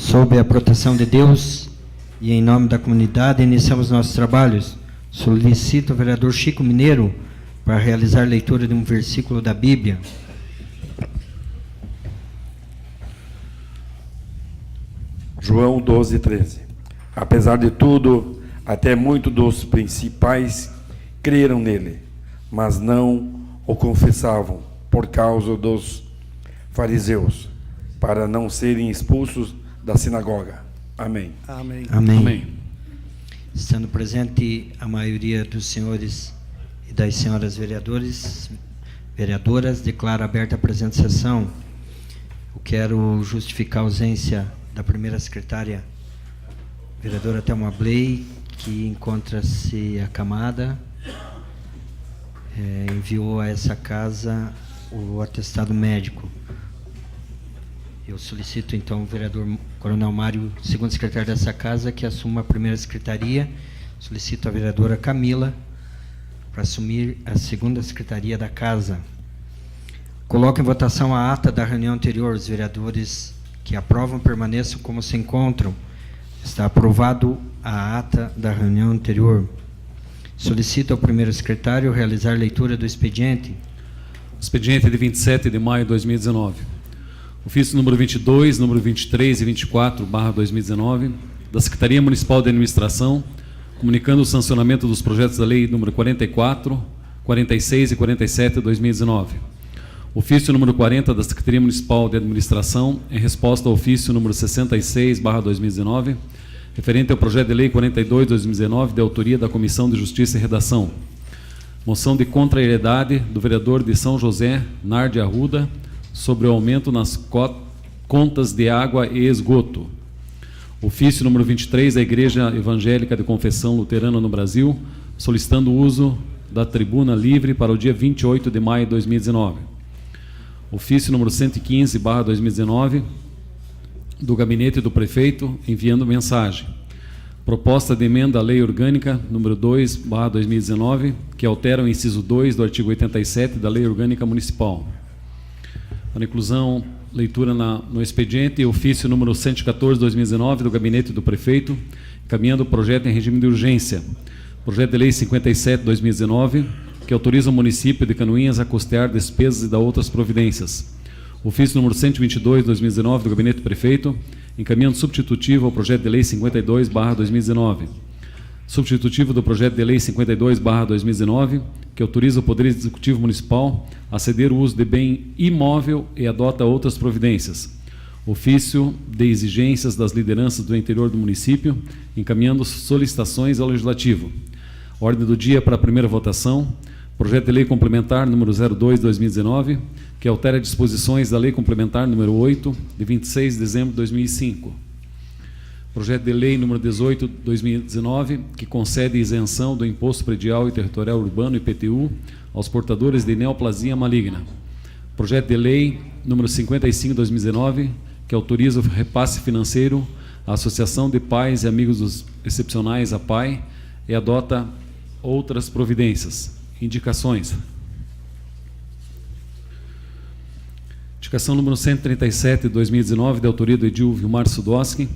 Sob a proteção de Deus e em nome da comunidade, iniciamos nossos trabalhos. Solicito ao vereador Chico Mineiro para realizar leitura de um versículo da Bíblia. João 12:13. Apesar de tudo, até muitos dos principais creram nele, mas não o confessavam por causa dos fariseus, para não serem expulsos da sinagoga. Amém. Amém. Amém. Amém. Estando presente a maioria dos senhores e das senhoras vereadoras, declaro aberta a presente sessão. Eu quero justificar a ausência da primeira secretária, vereadora Thelma Bley, que encontra-se acamada. Enviou a essa casa o atestado médico. Eu solicito, então, o vereador Coronel Mário, segundo secretário dessa casa, que assuma a primeira secretaria. Solicito a vereadora Camila para assumir a segunda secretaria da casa. Coloco em votação a ata da reunião anterior. Os vereadores que aprovam permaneçam como se encontram. Está aprovado a ata da reunião anterior. Solicito ao primeiro secretário realizar leitura do expediente. Expediente de 27 de maio de 2019. Ofício número 22, número 23 e 24/2019, da Secretaria Municipal de Administração, comunicando o sancionamento dos projetos da Lei número 44, 46 e 47 de 2019. Ofício número 40 da Secretaria Municipal de Administração, em resposta ao ofício número 66/2019, referente ao projeto de Lei 42/2019, de autoria da Comissão de Justiça e Redação. Moção de contrariedade do vereador de São José, Nardi Arruda, sobre o aumento nas contas de água e esgoto. Ofício número 23 da Igreja Evangélica de Confessão Luterana no Brasil, solicitando o uso da tribuna livre para o dia 28 de maio de 2019. Ofício número 115/2019, do Gabinete do Prefeito, enviando mensagem. Proposta de emenda à Lei Orgânica número 2/2019, que altera o inciso 2 do artigo 87 da Lei Orgânica Municipal. Para inclusão, leitura no expediente, ofício número 114/2019 do Gabinete do Prefeito, encaminhando o projeto em regime de urgência. Projeto de Lei 57/2019, que autoriza o município de Canoinhas a custear despesas e dar outras providências. Ofício número 122/2019 do Gabinete do Prefeito, encaminhando substitutivo ao projeto de Lei 52/2019. Substitutivo do projeto de Lei 52/2019, que autoriza o Poder Executivo Municipal a ceder o uso de bem imóvel e adota outras providências. Ofício de exigências das lideranças do interior do município, encaminhando solicitações ao Legislativo. Ordem do dia para a primeira votação. Projeto de Lei Complementar número 02/2019, que altera disposições da Lei Complementar número 8, de 26 de dezembro de 2005. Projeto de Lei número 18/2019, que concede isenção do Imposto Predial e Territorial Urbano, IPTU, aos portadores de neoplasia maligna. Projeto de Lei número 55/2019, que autoriza o repasse financeiro à Associação de Pais e Amigos dos Excepcionais, a PAI, e adota outras providências. Indicações. Indicação número 137 de 2019, de autoria do Edil Vilmar Sudoski,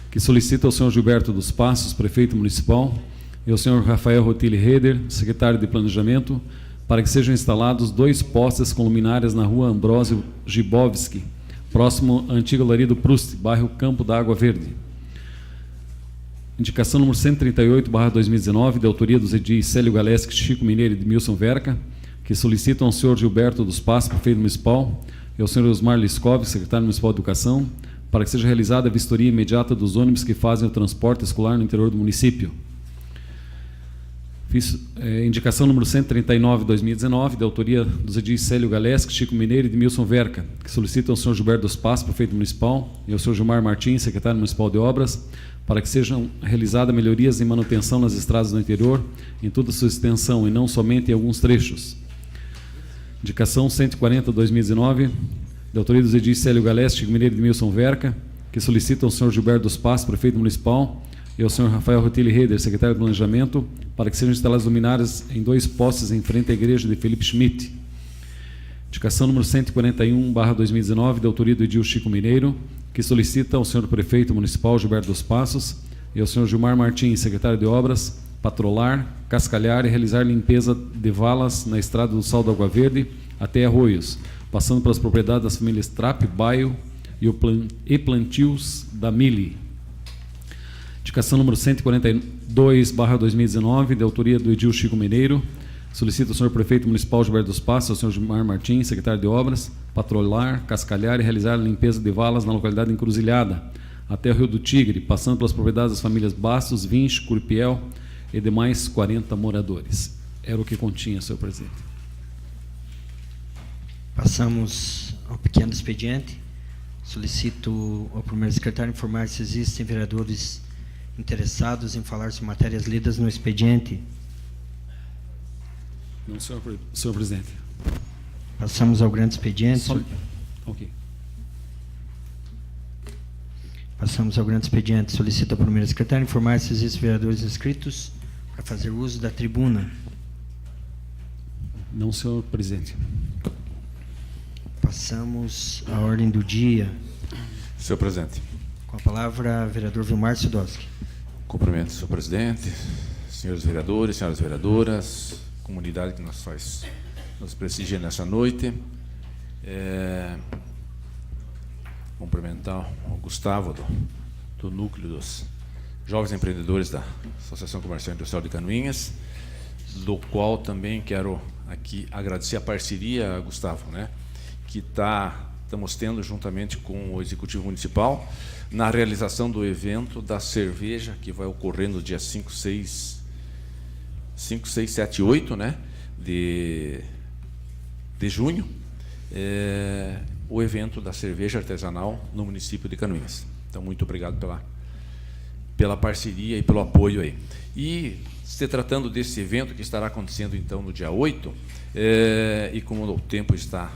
que solicita ao senhor Gilberto dos Passos, prefeito municipal, e ao senhor Rafael Rotili Reder, secretário de Planejamento, para que sejam instalados 2 postes com luminárias na rua Ambrósio Gibovski, próximo à antiga Olaria do Proust, bairro Campo da Água Verde. Indicação número 138/2019, de autoria dos edis Célio Galeski, Chico Mineiro e Edmilson Verca, que solicitam ao senhor Gilberto dos Passos, prefeito municipal, e ao senhor Osmar Liskov, secretário municipal de Educação, para que seja realizada a vistoria imediata dos ônibus que fazem o transporte escolar no interior do município. Indicação número 139/2019, de autoria dos edis Célio Galeski, Chico Mineiro e Edmilson Verca, que solicitam ao senhor Gilberto dos Passos, prefeito municipal, e ao senhor Gilmar Martins, secretário municipal de Obras, para que sejam realizadas melhorias em manutenção nas estradas do interior, em toda a sua extensão, e não somente em alguns trechos. Indicação 140/2019, de autoria dos edis Célio Galeski, Chico Mineiro e Edmilson Verca, que solicitam ao senhor Gilberto dos Passos, prefeito municipal, e ao senhor Rafael Rotili Reder, secretário de Planejamento, para que sejam instaladas luminárias em 2 postes em frente à igreja de Felipe Schmidt. Indicação número 141/2019, de autoria do edil Chico Mineiro, que solicita ao senhor prefeito municipal Gilberto dos Passos e ao senhor Gilmar Martins, secretário de Obras, patrolar, cascalhar e realizar limpeza de valas na estrada do Sal da Água Verde até Arroios, passando pelas propriedades das famílias Trape, Baio e plantios da Mili. Indicação número 142/2019, de autoria do edil Chico Mineiro, solicita ao senhor prefeito municipal Gilberto dos Passos, ao senhor Gilmar Martins, secretário de Obras, patrolar, cascalhar e realizar a limpeza de valas na localidade Encruzilhada, até o Rio do Tigre, passando pelas propriedades das famílias Bastos, Vinche, Curpiel e demais 40 moradores. Era o que continha, senhor presidente. Passamos ao pequeno expediente. Solicito ao primeiro secretário informar se existem vereadores interessados em falar sobre matérias lidas no expediente. Não, senhor presidente. Passamos ao grande expediente. Ok. Passamos ao grande expediente. Solicito ao primeiro secretário informar se existem vereadores inscritos para fazer uso da tribuna. Não, senhor presidente. Passamos à ordem do dia. Senhor presidente. Com a palavra, vereador Vilmar Sidowski. Cumprimento, senhor presidente, senhores vereadores, senhoras vereadoras, comunidade que nos prestigia nessa noite. Cumprimentar o Gustavo do núcleo dos jovens empreendedores da Associação Comercial e Industrial de Canoinhas, do qual também quero aqui agradecer a parceria, Gustavo, né, que estamos tendo juntamente com o Executivo Municipal na realização do evento da cerveja, que vai ocorrer no dia 5, 6, 7 e 8, né, de junho, o evento da cerveja artesanal no município de Canoinhas. Então, muito obrigado pela parceria e pelo apoio aí. E, se tratando desse evento que estará acontecendo, então, no dia 8, e como o tempo está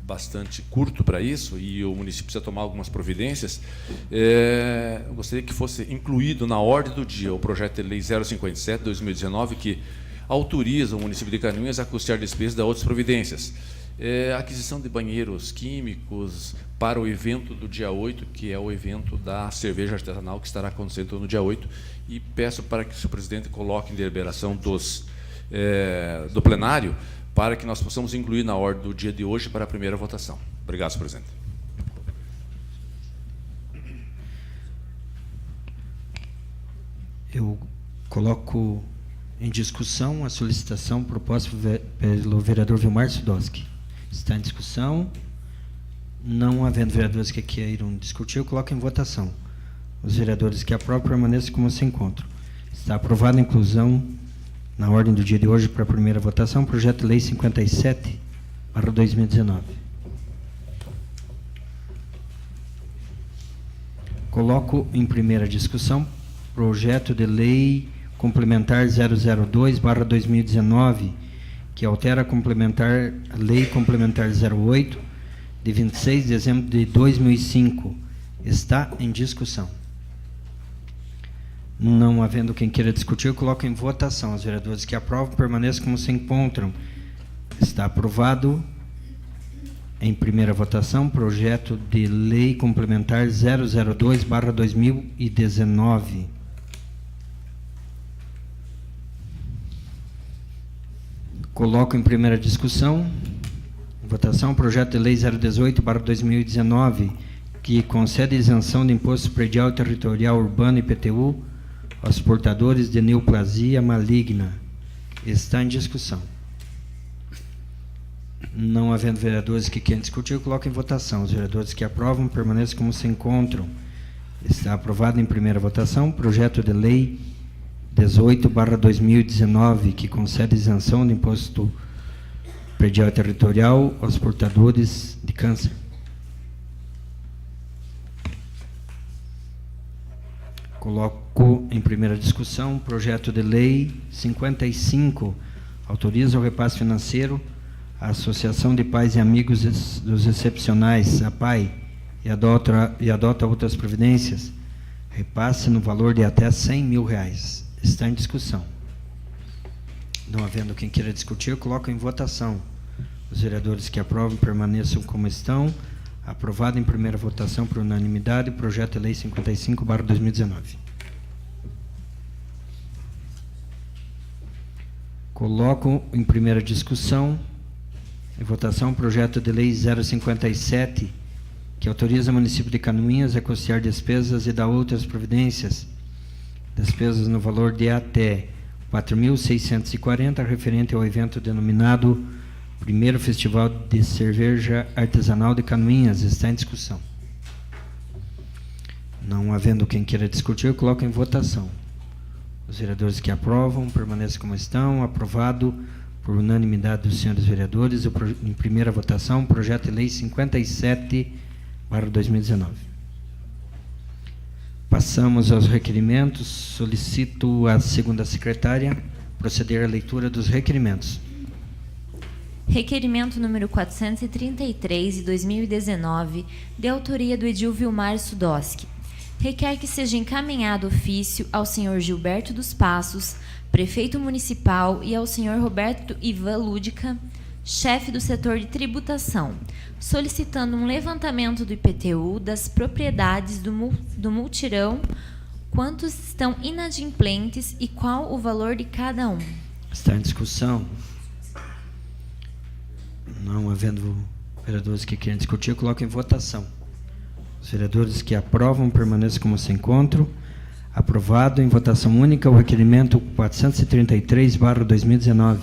bastante curto para isso e o município precisa tomar algumas providências, eu gostaria que fosse incluído na ordem do dia o projeto de lei 057/2019, que autoriza o município de Canoinhas a custear despesas de outras providências. Aquisição de banheiros químicos para o evento do dia 8, que é o evento da cerveja artesanal que estará acontecendo no dia 8, e peço para que o senhor presidente coloque em deliberação do plenário, para que nós possamos incluir na ordem do dia de hoje para a primeira votação. Obrigado, senhor presidente. Eu coloco em discussão a solicitação proposta pelo vereador Vilmar Sidowski. Está em discussão. Não havendo vereadores que queiram discutir, eu coloco em votação. Os vereadores que aprovam permaneçam como se encontram. Está aprovada a inclusão na ordem do dia de hoje para a primeira votação, projeto de lei 57/2019. Coloco em primeira discussão projeto de lei complementar 002/2019, que altera a lei complementar 08, de 26 de dezembro de 2005. Está em discussão. Não havendo quem queira discutir, eu coloco em votação. Os vereadores que aprovam permaneçam como se encontram. Está aprovado em primeira votação projeto de lei complementar 002/2019. Coloco em primeira discussão, votação, projeto de lei 018/2019, que concede isenção de imposto predial territorial urbano IPTU aos portadores de neoplasia maligna. Está em discussão. Não havendo vereadores que queiram discutir, eu coloco em votação. Os vereadores que aprovam permaneçam como se encontram. Está aprovado em primeira votação projeto de lei 18/2019, que concede isenção de imposto predial territorial aos portadores de câncer. Coloco em primeira discussão projeto de lei 55, autoriza o repasse financeiro à Associação de Pais e Amigos dos Excepcionais, APAI, e adota outras providências, repasse no valor de até R$100 mil. Está em discussão. Não havendo quem queira discutir, eu coloco em votação. Os vereadores que aprovam permaneçam como estão. Aprovado em primeira votação por unanimidade o projeto de lei 55/2019. Coloco em primeira discussão e votação o projeto de lei 057, que autoriza o município de Canoinhas a custear despesas e dar outras providências, despesas no valor de até 4.640, referente ao evento denominado Primeiro Festival de Cerveja Artesanal de Canoinhas. Está em discussão. Não havendo quem queira discutir, eu coloco em votação. Os vereadores que aprovam permaneçam como estão. Aprovado por unanimidade dos senhores vereadores, em primeira votação, projeto de lei 57/2019. Passamos aos requerimentos. Solicito a segunda secretária proceder à leitura dos requerimentos. Requerimento número 433, de 2019, de autoria do edil Vilmar Sudoski. Requer que seja encaminhado ofício ao senhor Gilberto dos Passos, prefeito municipal, e ao senhor Roberto Ivan Lúdica, chefe do setor de tributação, solicitando um levantamento do IPTU das propriedades do multirão, quantos estão inadimplentes e qual o valor de cada um. Está em discussão. Não havendo vereadores que queiram discutir, eu coloco em votação. Os vereadores que aprovam permaneçam como se encontram. Aprovado em votação única o requerimento 433/2019.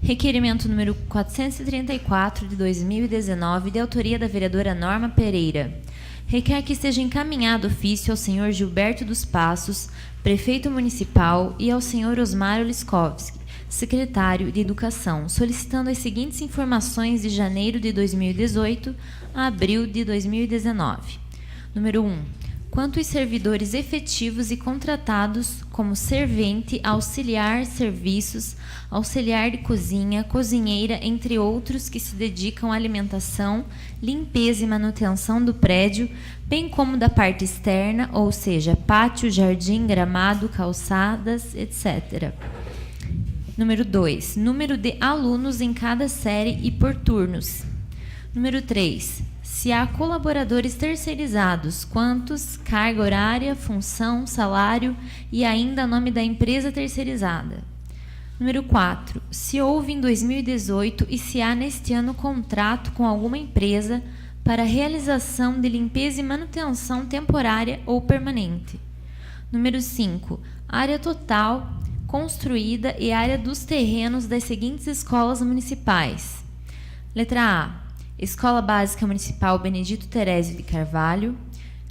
Requerimento número 434, de 2019, de autoria da vereadora Norma Pereira. Requer que seja encaminhado ofício ao senhor Gilberto dos Passos, prefeito municipal, e ao senhor Osmar Liskovski, secretário de Educação, solicitando as seguintes informações de janeiro de 2018 a abril de 2019. Número 1. Quantos servidores efetivos e contratados como servente, auxiliar serviços, auxiliar de cozinha, cozinheira, entre outros, que se dedicam à alimentação, limpeza e manutenção do prédio, bem como da parte externa, ou seja, pátio, jardim, gramado, calçadas, etc. Número 2. Número de alunos em cada série e por turnos. Número 3. Se há colaboradores terceirizados, quantos, carga horária, função, salário e ainda nome da empresa terceirizada. Número 4. Se houve em 2018 e se há neste ano contrato com alguma empresa para realização de limpeza e manutenção temporária ou permanente. Número 5. Área total construída e área dos terrenos das seguintes escolas municipais. Letra A. Escola Básica Municipal Benedito Terésio de Carvalho.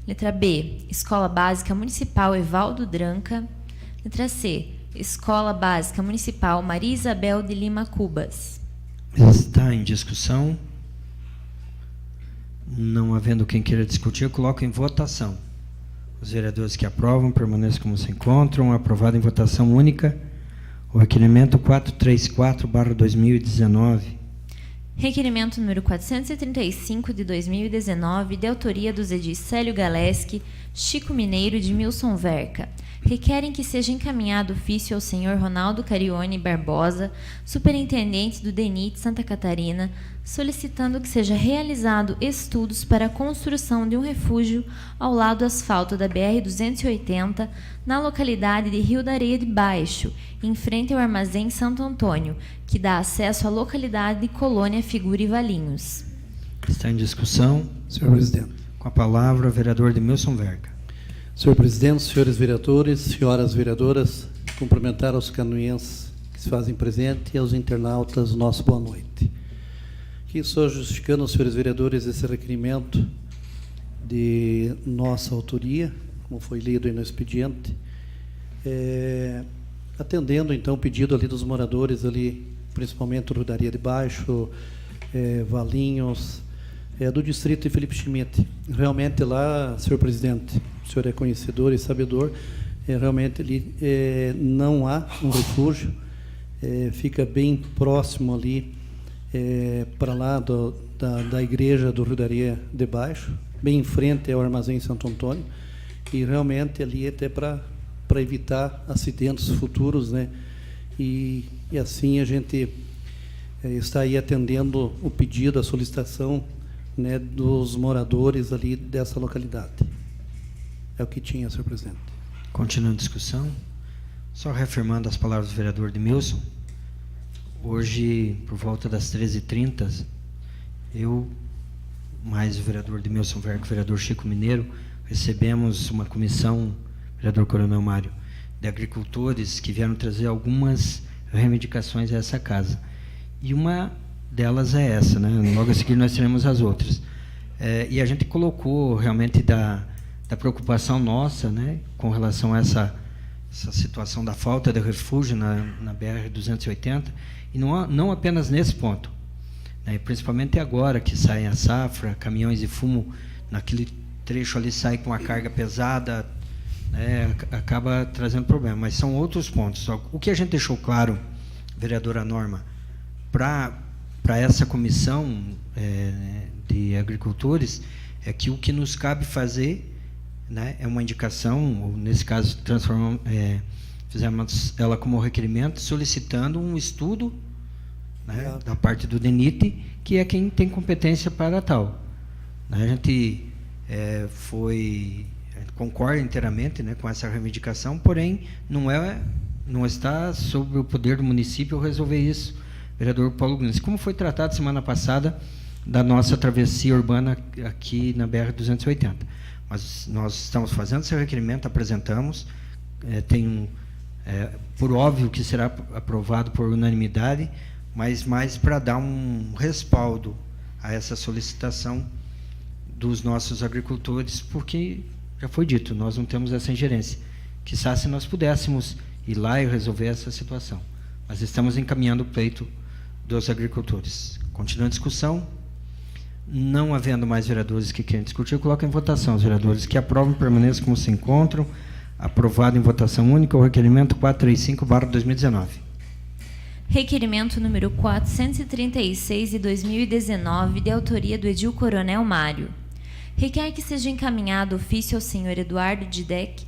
Letra B. Escola Básica Municipal Evaldo Dranca. Letra C. Escola Básica Municipal Maria Isabel de Lima Cubas. Está em discussão. Não havendo quem queira discutir, eu coloco em votação. Os vereadores que aprovam permaneçam como se encontram. Aprovado em votação única o requerimento 434/2019. Requerimento número 435, de 2019, de autoria dos edis Célio Galeski, Chico Mineiro e Edmilson Verca. Requerem que seja encaminhado ofício ao senhor Ronaldo Carione Barbosa, superintendente do DENIT Santa Catarina, solicitando que seja realizado estudos para a construção de um refúgio ao lado asfalto da BR-280, na localidade de Rio da Areia de Baixo, em frente ao armazém Santo Antônio, que dá acesso à localidade de Colônia Figura e Valinhos. Está em discussão. Senhor presidente. Com a palavra, o vereador Edmilson Verca. Senhor presidente, senhores vereadores, senhoras vereadoras, cumprimentar aos canoinhenses que se fazem presente e aos internautas, nosso boa noite. Aqui só justificando, senhores vereadores, esse requerimento de nossa autoria, como foi lido aí no expediente, atendendo então o pedido ali dos moradores ali, principalmente Rio da Areia de Baixo, Valinhos, do distrito de Felipe Schmidt. Realmente lá, senhor presidente, o senhor é conhecedor e sabedor, realmente ali não há um refúgio, fica bem próximo ali, para lá da igreja do Rio da Areia de Baixo, bem em frente ao armazém Santo Antônio, e realmente ali até para evitar acidentes futuros, né? E assim a gente está aí atendendo o pedido, a solicitação, né, dos moradores ali dessa localidade. É o que tinha, senhor presidente. Continuando a discussão, só reafirmando as palavras do vereador Edmilson, hoje, por volta das 13h30, eu, mais o vereador Edmilson Verco, o vereador Chico Mineiro, recebemos uma comissão, vereador Coronel Mário, de agricultores que vieram trazer algumas reivindicações a essa casa. E uma delas é essa, né? Logo a seguir nós teremos as outras. E a gente colocou realmente da preocupação nossa, né, com relação a essa situação da falta de refúgio na BR-280, e não apenas nesse ponto, né, principalmente agora que saem a safra, caminhões de fumo, naquele trecho ali sai com a carga pesada, né, acaba trazendo problema, mas são outros pontos. O que a gente deixou claro, vereadora Norma, para essa comissão de agricultores, é que o que nos cabe fazer, né, é uma indicação, ou nesse caso fizemos ela como requerimento, solicitando um estudo, né, da parte do DENIT, que é quem tem competência para tal. A gente concorda inteiramente, né, com essa reivindicação, porém não está sob o poder do município resolver isso, vereador Paulo Gunes. Como foi tratado semana passada da nossa travessia urbana aqui na BR-280. Mas nós estamos fazendo esse requerimento, apresentamos, por óbvio que será aprovado por unanimidade, mas mais para dar um respaldo a essa solicitação dos nossos agricultores, porque já foi dito, nós não temos essa ingerência. Quizá se nós pudéssemos ir lá e resolver essa situação. Mas estamos encaminhando o pleito dos agricultores. Continuando a discussão, não havendo mais vereadores que querem discutir, eu coloco em votação os vereadores que aprovam permaneçam como se encontram. Aprovado em votação única o requerimento 435/2019. Requerimento número 436 de 2019, de autoria do edil Coronel Mário. Requer que seja encaminhado ofício ao senhor Eduardo Didek,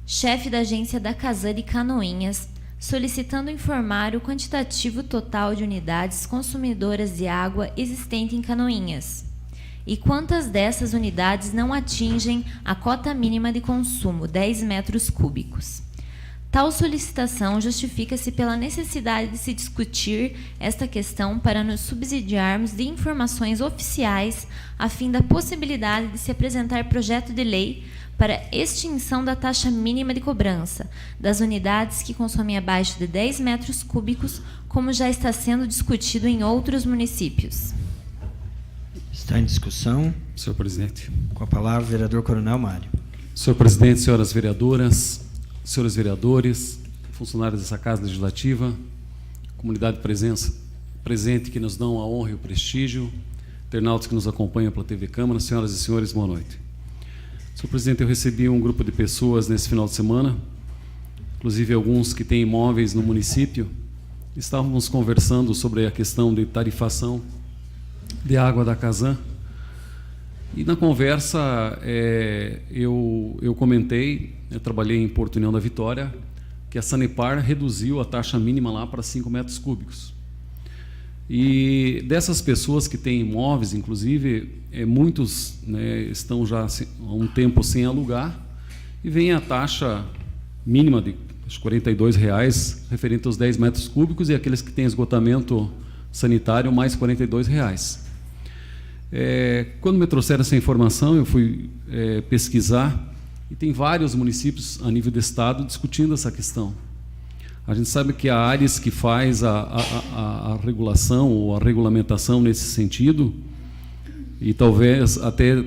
chefe da agência da Casan de Canoinhas, solicitando informar o quantitativo total de unidades consumidoras de água existente em Canoinhas e quantas dessas unidades não atingem a cota mínima de consumo, 10 metros cúbicos. Tal solicitação justifica-se pela necessidade de se discutir esta questão para nos subsidiarmos de informações oficiais a fim da possibilidade de se apresentar projeto de lei para extinção da taxa mínima de cobrança das unidades que consomem abaixo de 10 metros cúbicos, como já está sendo discutido em outros municípios. Está em discussão. Senhor presidente. Com a palavra, o vereador Coronel Mário. Senhor presidente, senhoras vereadoras, senhores vereadores, funcionários dessa Casa Legislativa, comunidade presente que nos dão a honra e o prestígio, internautas que nos acompanham pela TV Câmara, senhoras e senhores, boa noite. Senhor presidente, eu recebi um grupo de pessoas nesse final de semana, inclusive alguns que têm imóveis no município. Estávamos conversando sobre a questão de tarifação de água da Casan. E na conversa eu comentei, eu trabalhei em Porto União da Vitória, que a Sanepar reduziu a taxa mínima lá para 5 metros cúbicos. E dessas pessoas que têm imóveis, inclusive, muitos, né, estão já há um tempo sem alugar, e vem a taxa mínima de R$42 referente aos 10 metros cúbicos, e aqueles que têm esgotamento sanitário, mais R$42. Quando me trouxeram essa informação, eu fui pesquisar, e tem vários municípios a nível do estado discutindo essa questão. A gente sabe que a ARES que faz a regulação ou a regulamentação nesse sentido, e talvez até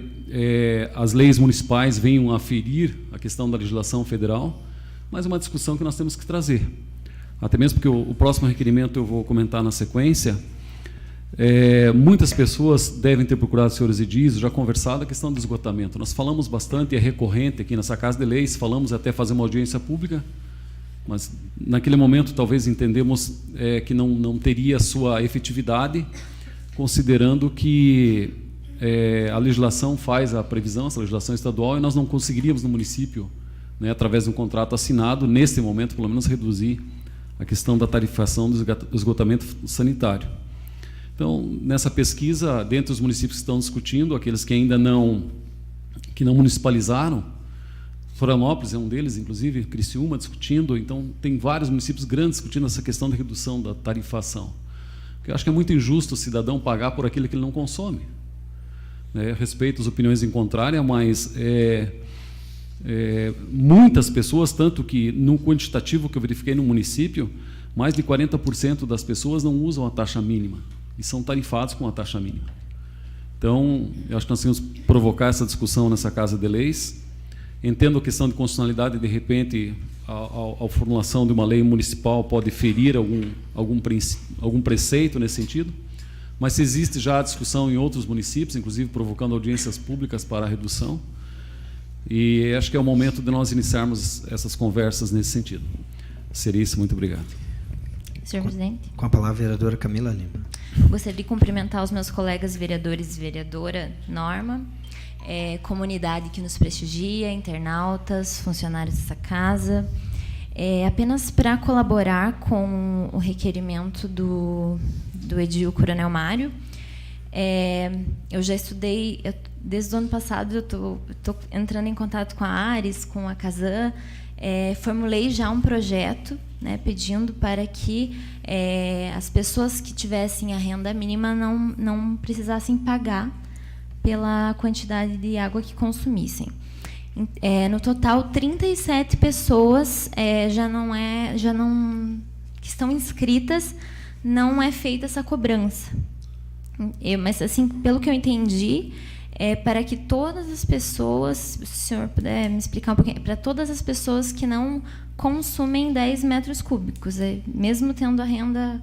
as leis municipais venham a ferir a questão da legislação federal, mas é uma discussão que nós temos que trazer. Até mesmo porque o próximo requerimento eu vou comentar na sequência. Muitas pessoas devem ter procurado os senhores edis, já conversado a questão do esgotamento. Nós falamos bastante, é recorrente aqui nessa Casa de Leis, falamos até fazer uma audiência pública, mas naquele momento talvez entendemos que não teria sua efetividade, considerando que a legislação faz a previsão, essa legislação estadual, e nós não conseguiríamos no município, né, através de um contrato assinado, nesse momento, pelo menos, reduzir a questão da tarifação do esgotamento sanitário. Então, nessa pesquisa, dentre os municípios que estão discutindo, aqueles que ainda não municipalizaram, Florianópolis é um deles, inclusive, Criciúma discutindo, então tem vários municípios grandes discutindo essa questão da redução da tarifação. Porque eu acho que é muito injusto o cidadão pagar por aquilo que ele não consome. Respeito as opiniões em contrária, mas muitas pessoas, tanto que no quantitativo que eu verifiquei no município, mais de 40% das pessoas não usam a taxa mínima e são tarifados com a taxa mínima. Então, eu acho que nós temos que provocar essa discussão nessa Casa de Leis. Entendo a questão de constitucionalidade, de repente, a formulação de uma lei municipal pode ferir algum preceito nesse sentido, mas se existe já a discussão em outros municípios, inclusive provocando audiências públicas para a redução, e acho que é o momento de nós iniciarmos essas conversas nesse sentido. Seria isso, muito obrigado. Senhor presidente. Com a palavra, a vereadora Camila Lima. Gostaria de cumprimentar os meus colegas vereadores e vereadora Norma, comunidade que nos prestigia, internautas, funcionários dessa casa. Apenas para colaborar com o requerimento do edil Coronel Mário, eu já estudei, desde o ano passado eu estou entrando em contato com a Ares, com a Casan, formulei já um projeto, pedindo para que as pessoas que tivessem a renda mínima não precisassem pagar pela quantidade de água que consumissem. No total, 37 pessoas que estão inscritas, não é feita essa cobrança. Mas, assim, pelo que eu entendi, para que todas as pessoas, se o senhor puder me explicar um pouquinho, para todas as pessoas que não consumem 10 metros cúbicos, mesmo tendo a renda.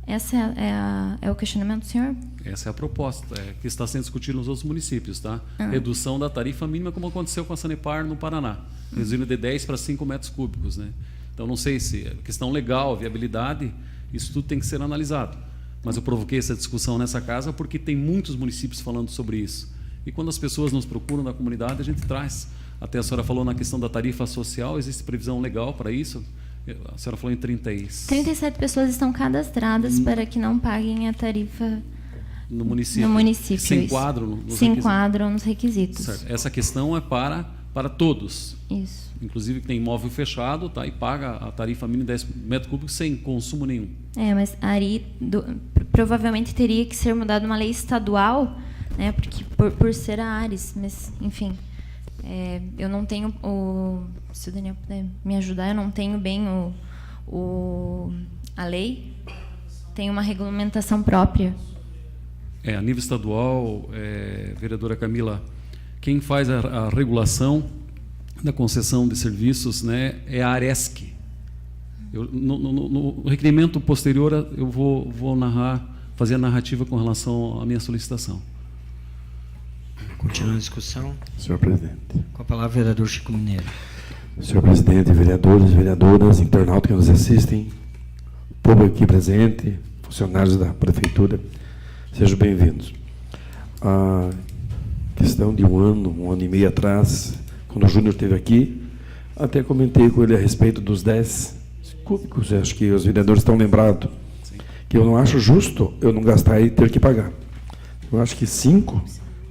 Esse é o questionamento do senhor? Essa é a proposta, que está sendo discutida nos outros municípios. Tá? Redução da tarifa mínima, como aconteceu com a Sanepar no Paraná, reduzindo de 10 para 5 metros cúbicos. Então, não sei se é questão legal, viabilidade, isso tudo tem que ser analisado. Mas eu provoquei essa discussão nessa casa porque tem muitos municípios falando sobre isso. E quando as pessoas nos procuram na comunidade, a gente traz. Até a senhora falou na questão da tarifa social, existe previsão legal para isso? A senhora falou em 37 pessoas estão cadastradas para que não paguem a tarifa no município. Se enquadram nos requisitos. Certo. Essa questão é para todos. Isso. Inclusive que tem imóvel fechado, tá, e paga a tarifa mínima de 10 metros cúbicos sem consumo nenhum. Mas aí provavelmente teria que ser mudada uma lei estadual, porque por ser a Ares, mas enfim. Eu não tenho se o Daniel puder me ajudar, eu não tenho bem a lei, tem uma regulamentação própria. A nível estadual, vereadora Camila, quem faz a regulação da concessão de serviços, é a Aresc. No requerimento posterior, eu vou fazer a narrativa com relação à minha solicitação. Continua a discussão. Senhor presidente. Com a palavra, vereador Chico Mineiro. Senhor presidente, vereadores, vereadoras, internautas que nos assistem, povo aqui presente, funcionários da prefeitura, sejam bem-vindos. A questão de um ano e meio atrás, quando o Júnior esteve aqui, até comentei com ele a respeito dos 10 cúbicos. Acho que os vereadores estão lembrados. Sim. Que eu não acho justo eu não gastar e ter que pagar. Eu acho que 5,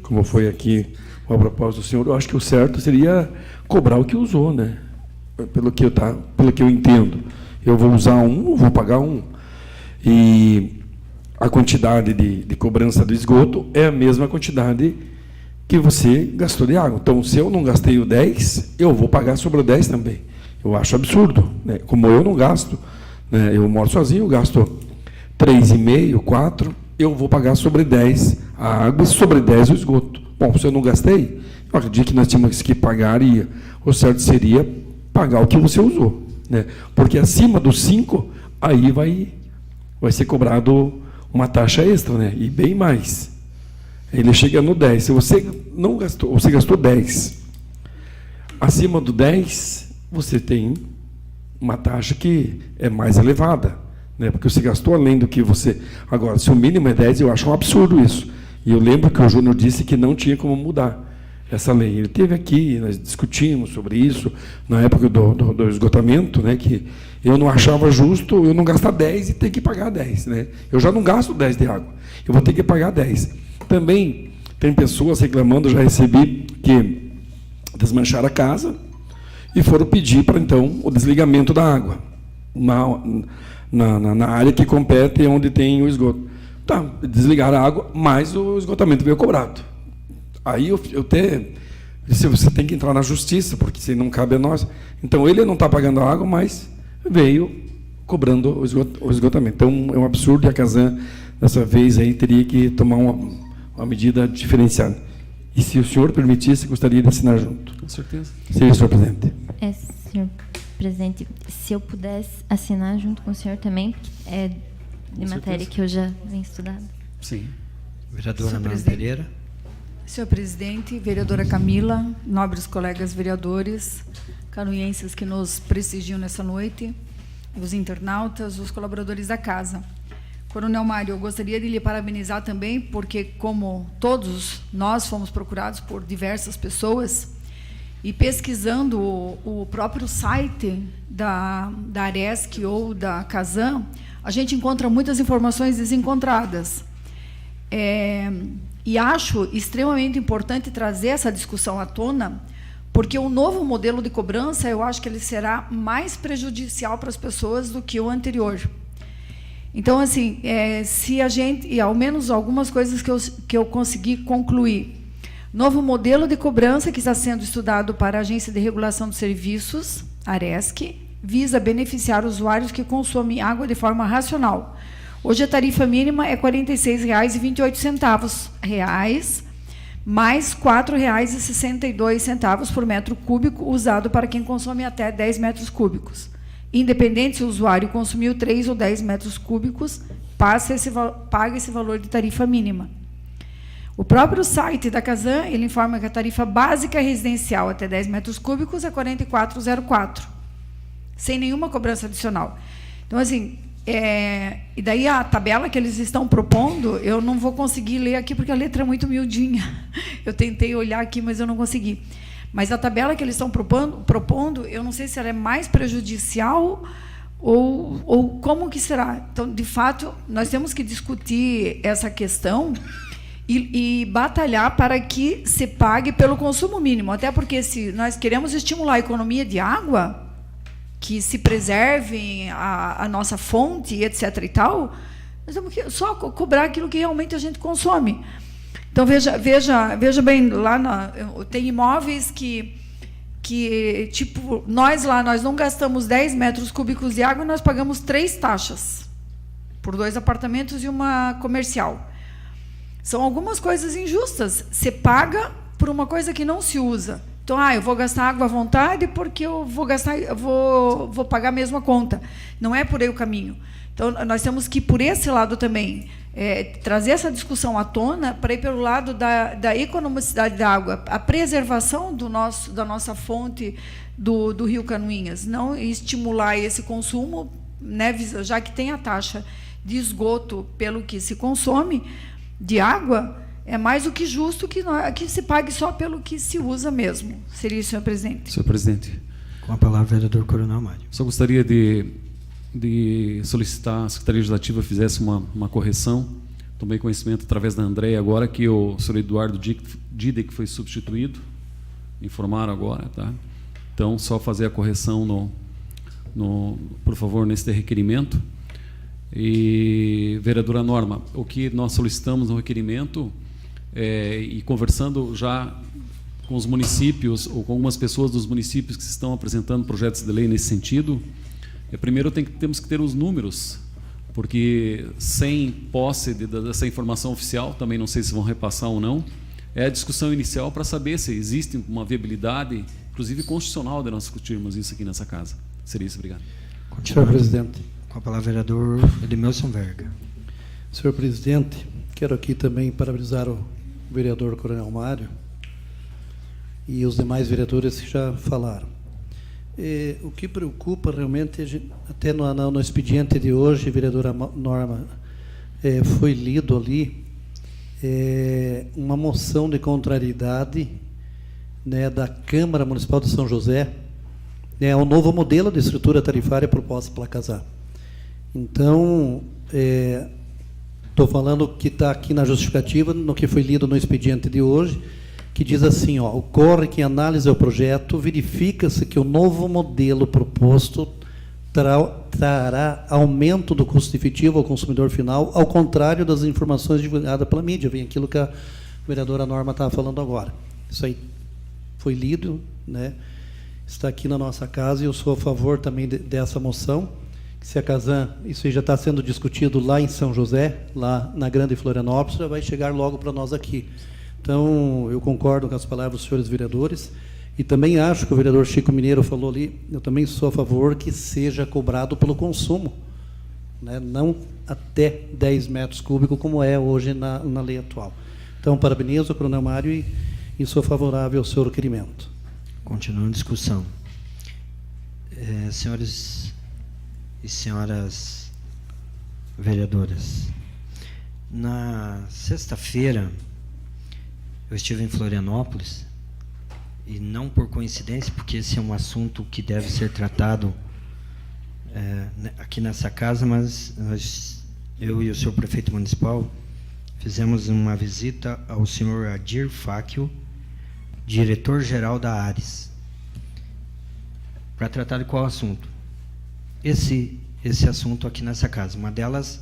como foi aqui a propósito do senhor, eu acho que o certo seria cobrar o que usou, pelo que eu entendo. Eu vou usar um, vou pagar um. E a quantidade de cobrança do esgoto é a mesma quantidade que você gastou de água. Então, se eu não gastei o 10, eu vou pagar sobre o 10 também. Eu acho absurdo. Como eu não gasto, eu moro sozinho, eu gasto 3,5, 4, eu vou pagar sobre 10 a água e sobre 10 o esgoto. Bom, se eu não gastei, eu acredito que nós tínhamos que pagar e o certo seria pagar o que você usou. Porque acima dos 5, aí vai ser cobrado uma taxa extra, e bem mais. Ele chega no 10. Se você não gastou, você gastou 10. Acima do 10, você tem uma taxa que é mais elevada, porque você gastou além do que você... Agora, se o mínimo é 10, eu acho um absurdo isso. E eu lembro que o Júnior disse que não tinha como mudar. essa lei. Ele esteve aqui, nós discutimos sobre isso, na época do esgotamento, né, que eu não achava justo eu não gastar 10 e ter que pagar 10. Né? Eu já não gasto 10 de água, eu vou ter que pagar 10. Também tem pessoas reclamando, já recebi, que desmancharam a casa e foram pedir para, então, o desligamento da água na área que compete onde tem o esgoto. Tá, desligaram a água, mas o esgotamento veio cobrado. Aí eu até disse, você tem que entrar na justiça, porque se não cabe a nós. Então, ele não está pagando a água, mas veio cobrando o esgotamento. Então, é um absurdo, e a Casan, dessa vez, aí, teria que tomar uma medida diferenciada. E, se o senhor permitisse, gostaria de assinar junto. Com certeza. Sim, senhor presidente. Senhor presidente, se eu pudesse assinar junto com o senhor também, é de matéria que eu já venho estudando. Sim. Vereadora Norma Pereira. Senhor presidente, vereadora Camila, nobres colegas vereadores, canoenses que nos prestigiam nessa noite, os internautas, os colaboradores da casa. Coronel Mário, eu gostaria de lhe parabenizar também, porque, como todos nós fomos procurados por diversas pessoas, e pesquisando o próprio site da Aresc ou da Casan, a gente encontra muitas informações desencontradas. E acho extremamente importante trazer essa discussão à tona, porque o novo modelo de cobrança, eu acho que ele será mais prejudicial para as pessoas do que o anterior. Então, assim, se a gente, e ao menos algumas coisas que eu consegui concluir. Novo modelo de cobrança que está sendo estudado para a Agência de Regulação dos Serviços, Aresc, visa beneficiar usuários que consomem água de forma racional. Hoje a tarifa mínima é R$ 46,28, mais R$ 4,62 por metro cúbico usado para quem consome até 10 metros cúbicos. Independente se o usuário consumiu 3 ou 10 metros cúbicos, paga esse valor de tarifa mínima. O próprio site da Casan, ele informa que a tarifa básica residencial até 10 metros cúbicos é R$ 44,04, sem nenhuma cobrança adicional. Então, assim, e daí a tabela que eles estão propondo, eu não vou conseguir ler aqui, porque a letra é muito miudinha. Eu tentei olhar aqui, mas eu não consegui. Mas a tabela que eles estão propondo, eu não sei se ela é mais prejudicial ou como que será. Então, de fato, nós temos que discutir essa questão e batalhar para que se pague pelo consumo mínimo. Até porque, se nós queremos estimular a economia de água, que se preserve a nossa fonte, etc. e tal, nós temos que só cobrar aquilo que realmente a gente consome. Então, veja bem, tem imóveis que tipo, nós não gastamos 10 metros cúbicos de água e nós pagamos 3 taxas por 2 apartamentos e uma comercial. São algumas coisas injustas. Você paga por uma coisa que não se usa. Então, eu vou gastar água à vontade porque eu vou pagar a mesma conta. Não é por aí o caminho. Então, nós temos que ir por esse lado também, trazer essa discussão à tona para ir pelo lado da economicidade da água, a preservação da nossa fonte do Rio Canoinhas, não estimular esse consumo, né, já que tem a taxa de esgoto pelo que se consome de água, é mais do que justo que se pague só pelo que se usa mesmo. Seria isso, senhor presidente. Senhor presidente. Com a palavra, vereador Coronel Mário. Só gostaria de solicitar a Secretaria Legislativa fizesse uma correção. Tomei conhecimento através da Andréia agora que o senhor Eduardo Didek foi substituído. Informaram agora, tá? Então, só fazer a correção por favor, nesse requerimento. E, vereadora Norma, o que nós solicitamos no requerimento, e conversando já com os municípios, ou com algumas pessoas dos municípios que estão apresentando projetos de lei nesse sentido, primeiro temos que ter os números, porque sem posse dessa informação oficial, também não sei se vão repassar ou não, é a discussão inicial para saber se existe uma viabilidade, inclusive constitucional, de nós discutirmos isso aqui nessa casa. Seria isso, obrigado. Senhor presidente. Com a palavra, vereador Edmilson Verga. Senhor presidente, quero aqui também parabenizar o vereador Coronel Mário e os demais vereadores que já falaram. O que preocupa realmente, até no expediente de hoje, vereadora Norma, foi lido ali uma moção de contrariedade né, da Câmara Municipal de São José, né, o novo modelo de estrutura tarifária proposta pela CASAN. Então, estou falando que está aqui na justificativa, no que foi lido no expediente de hoje, que diz assim, ó, ocorre que em análise ao projeto, verifica-se que o novo modelo proposto trará aumento do custo efetivo ao consumidor final, ao contrário das informações divulgadas pela mídia. Vem aquilo que a vereadora Norma estava falando agora. Isso aí foi lido, né? Está aqui na nossa casa, e eu sou a favor também dessa moção. Se a CASAN, isso aí já está sendo discutido lá em São José, lá na Grande Florianópolis, já vai chegar logo para nós aqui. Então, eu concordo com as palavras dos senhores vereadores, e também acho que o vereador Chico Mineiro falou ali, eu também sou a favor que seja cobrado pelo consumo, né? Não até 10 metros cúbicos, como é hoje na lei atual. Então, parabenizo o Coronel Mário e sou favorável ao seu requerimento. Continuando a discussão. Senhores e senhoras vereadoras, na sexta-feira eu estive em Florianópolis, e não por coincidência, porque esse é um assunto que deve ser tratado aqui nessa casa, mas eu e o senhor prefeito municipal fizemos uma visita ao senhor Adir Fáquio, diretor-geral da Ares, para tratar de qual assunto? Esse assunto aqui nessa casa. Uma delas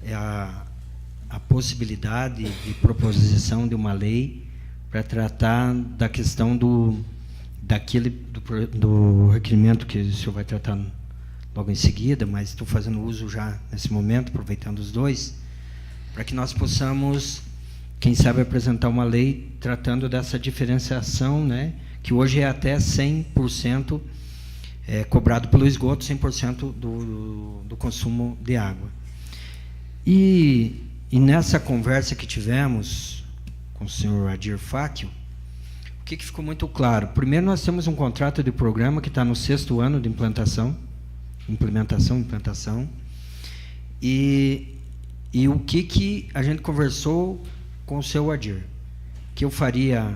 é a possibilidade de proposição de uma lei para tratar da questão do requerimento que o senhor vai tratar logo em seguida, mas estou fazendo uso já nesse momento, aproveitando os dois, para que nós possamos, quem sabe, apresentar uma lei tratando dessa diferenciação, né, que hoje é até 100% cobrado pelo esgoto, 100% do consumo de água. E nessa conversa que tivemos com o senhor Adir Fáquio, o que ficou muito claro? Primeiro, nós temos um contrato de programa que está no 6º ano de implementação, e o que a gente conversou com o seu Adir, que eu faria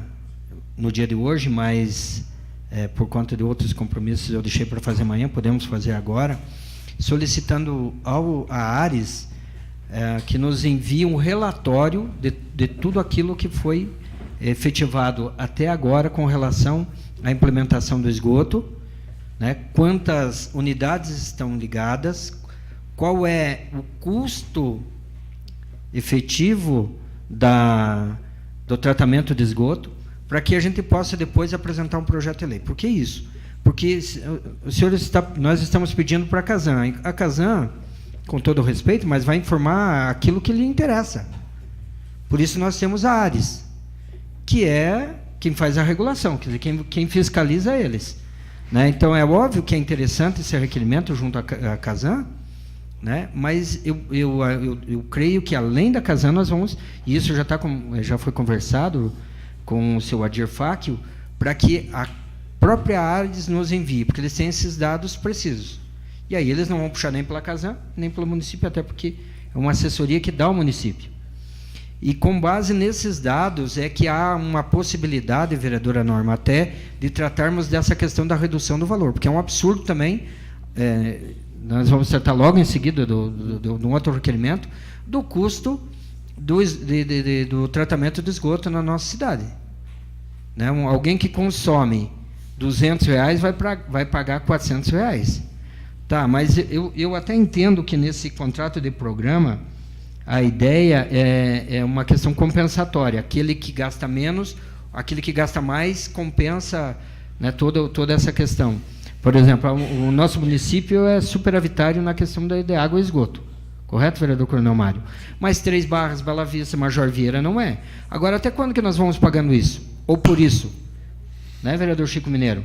no dia de hoje, mas por conta de outros compromissos eu deixei para fazer amanhã, podemos fazer agora, solicitando à Ares que nos envie um relatório de tudo aquilo que foi efetivado até agora com relação à implementação do esgoto, né? Quantas unidades estão ligadas, qual é o custo efetivo do tratamento de esgoto, para que a gente possa depois apresentar um projeto de lei. Por que isso? Porque nós estamos pedindo para a CASAN. A CASAN, com todo o respeito, mas vai informar aquilo que lhe interessa. Por isso nós temos a Ares, que é quem faz a regulação, quer dizer, quem fiscaliza eles, né? Então, é óbvio que é interessante esse requerimento junto à CASAN, né? Mas eu creio que, além da CASAN, nós vamos, e isso já foi conversado com o seu Adir Fáquio, para que a própria Ares nos envie, porque eles têm esses dados precisos. E aí eles não vão puxar nem pela CASAN, nem pelo município, até porque é uma assessoria que dá ao município. E com base nesses dados é que há uma possibilidade, vereadora Norma, até de tratarmos dessa questão da redução do valor, porque é um absurdo também, nós vamos tratar logo em seguida de um outro requerimento, do custo do tratamento do esgoto na nossa cidade. Né? Alguém que consome R$200 vai pagar R$400. Tá, mas eu até entendo que nesse contrato de programa a ideia é uma questão compensatória. Aquele que gasta menos, aquele que gasta mais compensa, né, toda essa questão. Por exemplo, o nosso município é superavitário na questão de água e esgoto. Correto, vereador Coronel Mário? Mas 3 Barras, Bela Vista, Major Vieira não é. Agora, até quando que nós vamos pagando isso? Ou por isso? Né, vereador Chico Mineiro?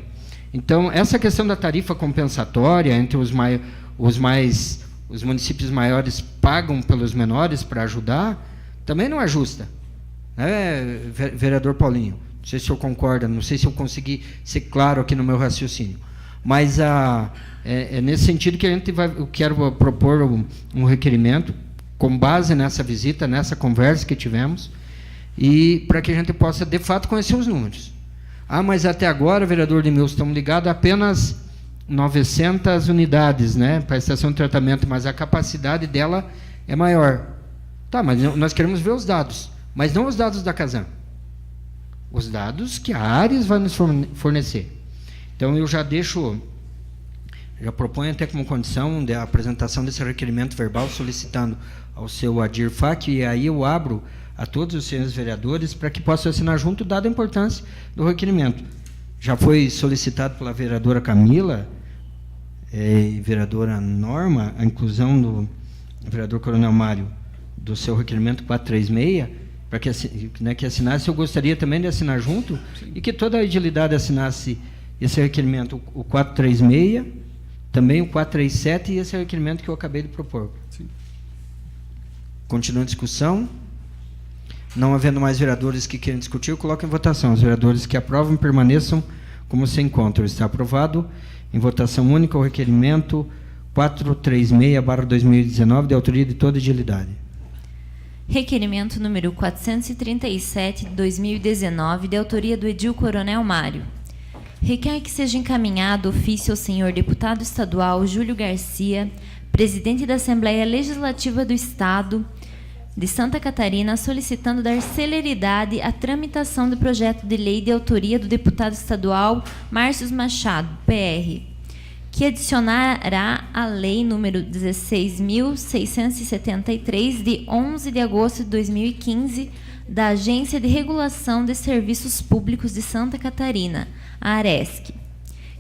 Então, essa questão da tarifa compensatória entre os municípios maiores pagam pelos menores para ajudar, também não é justa. Né, vereador Paulinho? Não sei se o senhor concorda, não sei se eu consegui ser claro aqui no meu raciocínio. Mas é nesse sentido que eu quero propor um requerimento, com base nessa visita, nessa conversa que tivemos, e para que a gente possa, de fato, conhecer os números. Ah, mas até agora, vereador Edmilson, estamos ligados a apenas 900 unidades, né, para a estação de tratamento, mas a capacidade dela é maior. Tá, mas nós queremos ver os dados, mas não os dados da Casan. Os dados que a Ares vai nos fornecer. Então, eu já proponho até como condição da apresentação desse requerimento verbal, solicitando ao seu Adir Fak, e aí eu abro a todos os senhores vereadores para que possam assinar junto, dada a importância do requerimento. Já foi solicitado pela vereadora Camila e vereadora Norma a inclusão do vereador Coronel Mário do seu requerimento 436, para que assinasse. Eu gostaria também de assinar junto. Sim. E que toda a agilidade assinasse esse requerimento, o 436, também o 437 e esse requerimento que eu acabei de propor. Sim. Continua a discussão. Não havendo mais vereadores que queiram discutir, eu coloco em votação. Os vereadores que aprovam permaneçam como se encontram. Está aprovado em votação única o requerimento 436/2019, de autoria de toda agilidade. Requerimento número 437 de 2019, de autoria do edil Coronel Mário. Requer que seja encaminhado ofício ao senhor deputado estadual Júlio Garcia, presidente da Assembleia Legislativa do Estado de Santa Catarina, solicitando dar celeridade à tramitação do projeto de lei de autoria do deputado estadual Márcio Machado, PR, que adicionará a lei número 16.673, de 11 de agosto de 2015, da Agência de Regulação de Serviços Públicos de Santa Catarina, a ARESC,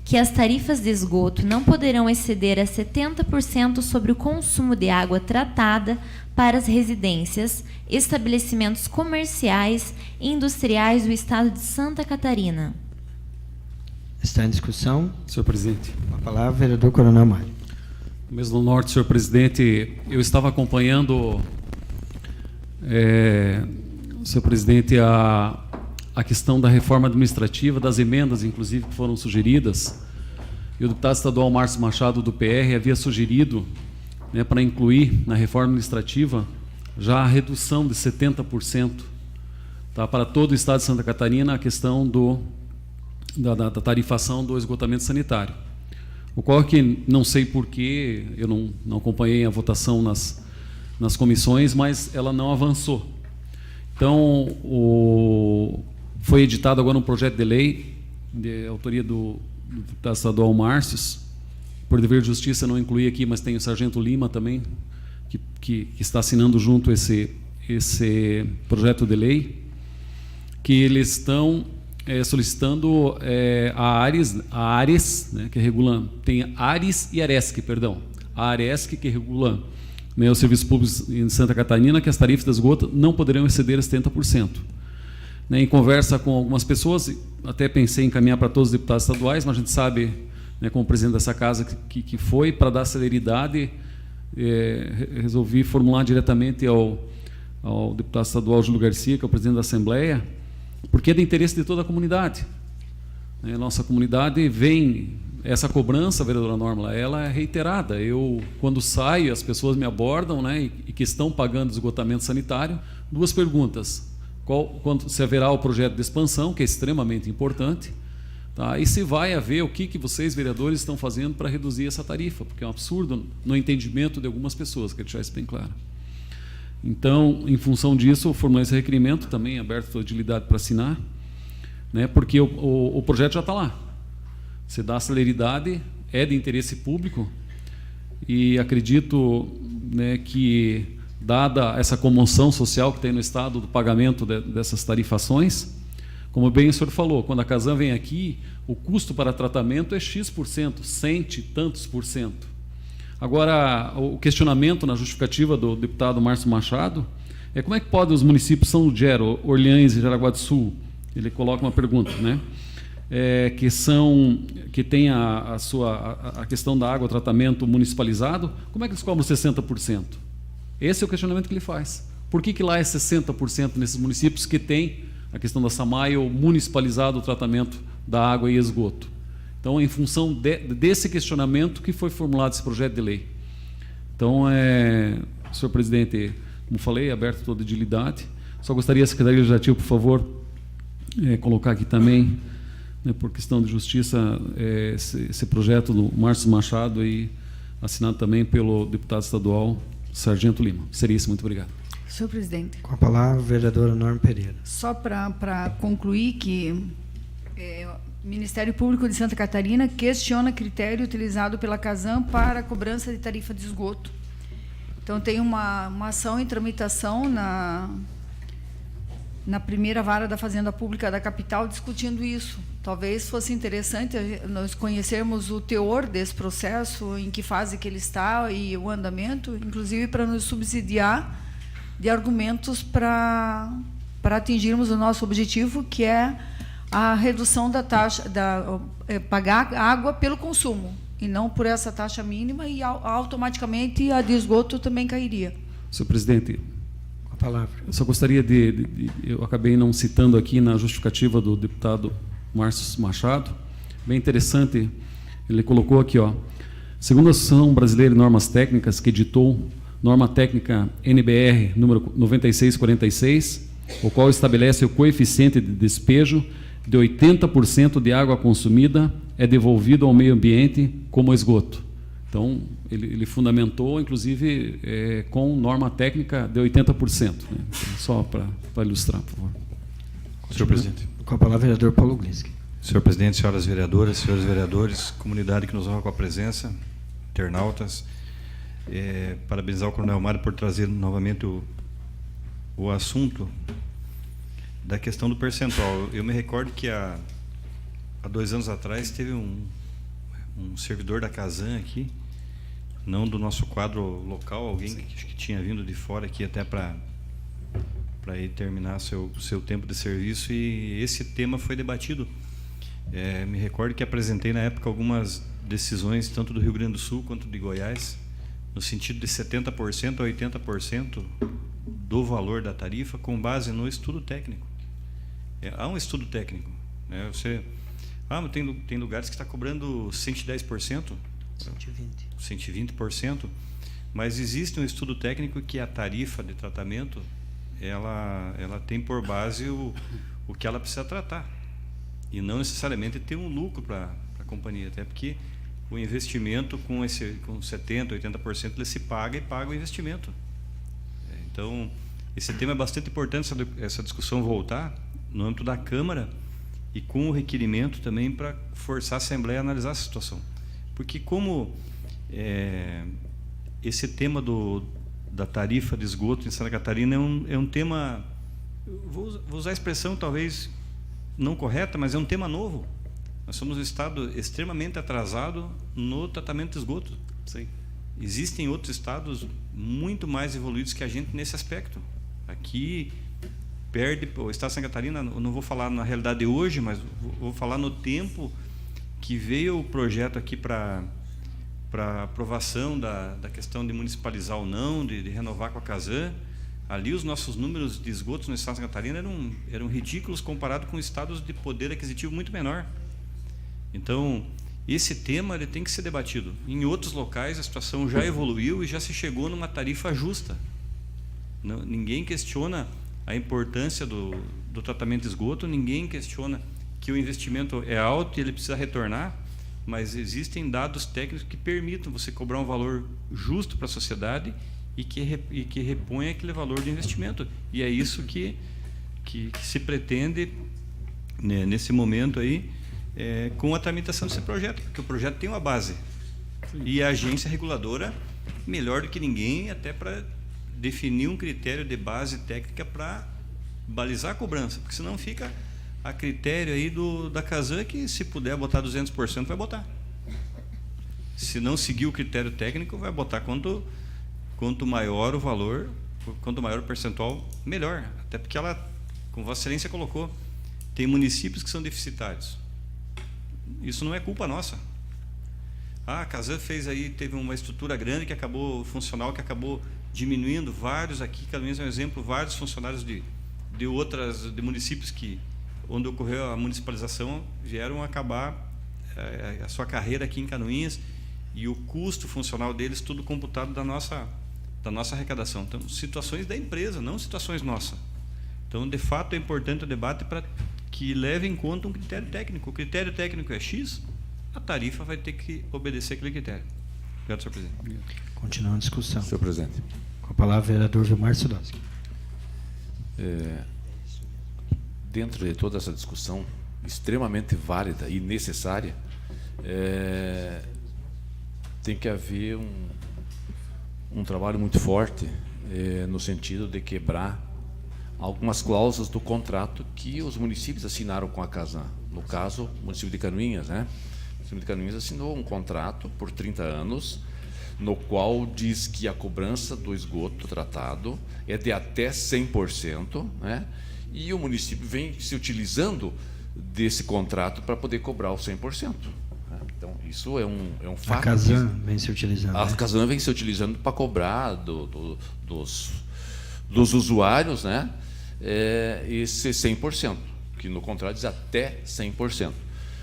que as tarifas de esgoto não poderão exceder a 70% sobre o consumo de água tratada para as residências, estabelecimentos comerciais e industriais do Estado de Santa Catarina. Está em discussão. Senhor presidente. A palavra, vereador Coronel Mário. No mês do Norte, senhor presidente, eu estava acompanhando, senhor presidente, a questão da reforma administrativa, das emendas, inclusive, que foram sugeridas. E o deputado estadual Márcio Machado, do PR, havia sugerido, né, para incluir na reforma administrativa já a redução de 70%, tá, para todo o Estado de Santa Catarina, a questão da tarifação do esgotamento sanitário. Ocorre que, não sei porquê, eu não acompanhei a votação nas comissões, mas ela não avançou. Então, foi editado agora um projeto de lei, de autoria do deputado estadual Márcio. Por dever de justiça, não incluí aqui, mas tem o sargento Lima também, que está assinando junto esse projeto de lei, que eles estão solicitando a Ares, né, que regula, tem Ares e Aresc, perdão, a Aresc, que regula, né, os serviços públicos em Santa Catarina, que as tarifas de esgoto não poderão exceder os 70%. Né, em conversa com algumas pessoas, até pensei em encaminhar para todos os deputados estaduais, mas a gente sabe, né, como presidente dessa casa que foi, para dar celeridade, resolvi formular diretamente ao deputado estadual Júlio Garcia, que é o presidente da Assembleia, porque é de interesse de toda a comunidade. Nossa comunidade vem, essa cobrança, vereadora Norma, ela é reiterada. Eu, quando saio, as pessoas me abordam, né, e que estão pagando esgotamento sanitário, duas perguntas. Se haverá o projeto de expansão, que é extremamente importante, tá? E se vai haver o que vocês, vereadores, estão fazendo para reduzir essa tarifa, porque é um absurdo no entendimento de algumas pessoas, quero deixar isso bem claro. Então, em função disso, eu formulei esse requerimento, também aberto a agilidade para assinar, né, porque o projeto já está lá. Você dá celeridade, é de interesse público, e acredito, né, que, dada essa comoção social que tem no Estado do pagamento dessas tarifações, como bem o senhor falou, quando a Casan vem aqui, o custo para tratamento é X%, 100 e tantos %. Agora, o questionamento na justificativa do deputado Márcio Machado é como é que podem os municípios São Lugero, Orleans e Jaraguá do Sul, ele coloca uma pergunta, né, que tem a questão da água, tratamento municipalizado, como é que eles cobram 60%? Esse é o questionamento que ele faz. Por que lá é 60% nesses municípios que tem a questão da SAMAI, ou municipalizado o tratamento da água e esgoto? Então, em função desse questionamento que foi formulado esse projeto de lei. Então, senhor presidente, como falei, aberto toda a agilidade. Só gostaria, a Secretaria Legislativa, por favor, colocar aqui também né, por questão de justiça, esse projeto do Márcio Machado, aí, assinado também pelo deputado estadual Sargento Lima. Seria isso, muito obrigado. Senhor presidente. Com a palavra, vereadora Norma Pereira. Só para concluir que o Ministério Público de Santa Catarina questiona critério utilizado pela Casan para a cobrança de tarifa de esgoto. Então, tem uma ação em tramitação na primeira vara da Fazenda Pública da capital discutindo isso. Talvez fosse interessante nós conhecermos o teor desse processo, em que fase que ele está e o andamento, inclusive para nos subsidiar de argumentos para atingirmos o nosso objetivo, que é a redução da taxa, pagar água pelo consumo, e não por essa taxa mínima, e automaticamente a de esgoto também cairia. Senhor presidente, Com a palavra. eu só gostaria eu acabei não citando aqui na justificativa do deputado Márcio Machado, bem interessante, ele colocou aqui, ó, segundo a Associação Brasileira de Normas Técnicas, que editou norma técnica NBR número 9646, o qual estabelece o coeficiente de despejo de 80% de água consumida é devolvido ao meio ambiente como esgoto. Então, ele fundamentou, inclusive, com norma técnica de 80%. Né? Só para ilustrar, por favor. Senhor presidente. Com a palavra, vereador Paulo Glinski. Senhor presidente, senhoras vereadoras, senhores vereadores, comunidade que nos honra com a presença, internautas, parabenizar o Coronel Mário por trazer novamente o assunto da questão do percentual. Eu me recordo que há 2 anos atrás teve um servidor da Casan aqui, não do nosso quadro local, alguém que tinha vindo de fora aqui até para ir terminar seu tempo de serviço, e esse tema foi debatido. Me recordo que apresentei na época algumas decisões, tanto do Rio Grande do Sul quanto de Goiás, no sentido de 70% a 80% do valor da tarifa com base no estudo técnico. Há um estudo técnico, né? Mas tem lugares que está cobrando 110%, 120%, mas existe um estudo técnico que a tarifa de tratamento ela tem por base o que ela precisa tratar, e não necessariamente ter um lucro para a companhia, até porque o investimento com 70%, 80% ele se paga e paga o investimento. Então, esse tema é bastante importante, essa discussão voltar no âmbito da Câmara e com o requerimento também para forçar a Assembleia a analisar essa situação. Porque como esse tema da tarifa de esgoto em Santa Catarina é um tema, vou usar a expressão talvez não correta, mas é um tema novo. Nós somos um estado extremamente atrasado no tratamento de esgoto. Sim. Existem outros estados muito mais evoluídos que a gente nesse aspecto. Aqui perde o estado de Santa Catarina, eu não vou falar na realidade de hoje, mas vou falar no tempo que veio o projeto aqui para aprovação da questão de municipalizar ou não, de renovar com a Casan. Ali os nossos números de esgotos no estado de Santa Catarina eram ridículos comparado com estados de poder aquisitivo muito menor. Então, esse tema ele tem que ser debatido. Em outros locais a situação já evoluiu e já se chegou numa tarifa justa. Ninguém questiona a importância do tratamento de esgoto, ninguém questiona que o investimento é alto e ele precisa retornar, mas existem dados técnicos que permitam você cobrar um valor justo para a sociedade e que reponha aquele valor de investimento. E é isso que se pretende, né, nesse momento aí, com a tramitação desse projeto, porque o projeto tem uma base. Sim. E a agência reguladora, melhor do que ninguém, até para definir um critério de base técnica para balizar a cobrança, porque senão fica a critério aí da Casan, que se puder botar 200% vai botar. Se não seguir o critério técnico, vai botar quanto maior o valor, quanto maior o percentual, melhor. Até porque ela, como Vossa Excelência colocou, tem municípios que são deficitários. Isso não é culpa nossa. A Casan teve uma estrutura grande que acabou funcional, que acabou diminuindo vários aqui, cada vez é um exemplo, vários funcionários de municípios onde ocorreu a municipalização vieram acabar a sua carreira aqui em Canoinhas, e o custo funcional deles tudo computado da nossa arrecadação. Então, situações da empresa, não situações nossas. Então, de fato, é importante o debate para que leve em conta um critério técnico. O critério técnico é X, a tarifa vai ter que obedecer aquele critério. Obrigado, senhor presidente. Continuando a discussão. Senhor presidente. Com a palavra, o vereador Vilmar Sudowski. Dentro de toda essa discussão extremamente válida e necessária, tem que haver um trabalho muito forte no sentido de quebrar algumas cláusulas do contrato que os municípios assinaram com a Casan. No caso, o município de Canoinhas, né? O município de Canoinhas assinou um contrato por 30 anos, no qual diz que a cobrança do esgoto tratado é de até 100%, né? E o município vem se utilizando desse contrato para poder cobrar os 100%. Né? Então, isso é um fato. A Casan vem se utilizando. A Casan vem se utilizando para cobrar dos usuários, né? Esse 100%, que no contrato diz até 100%.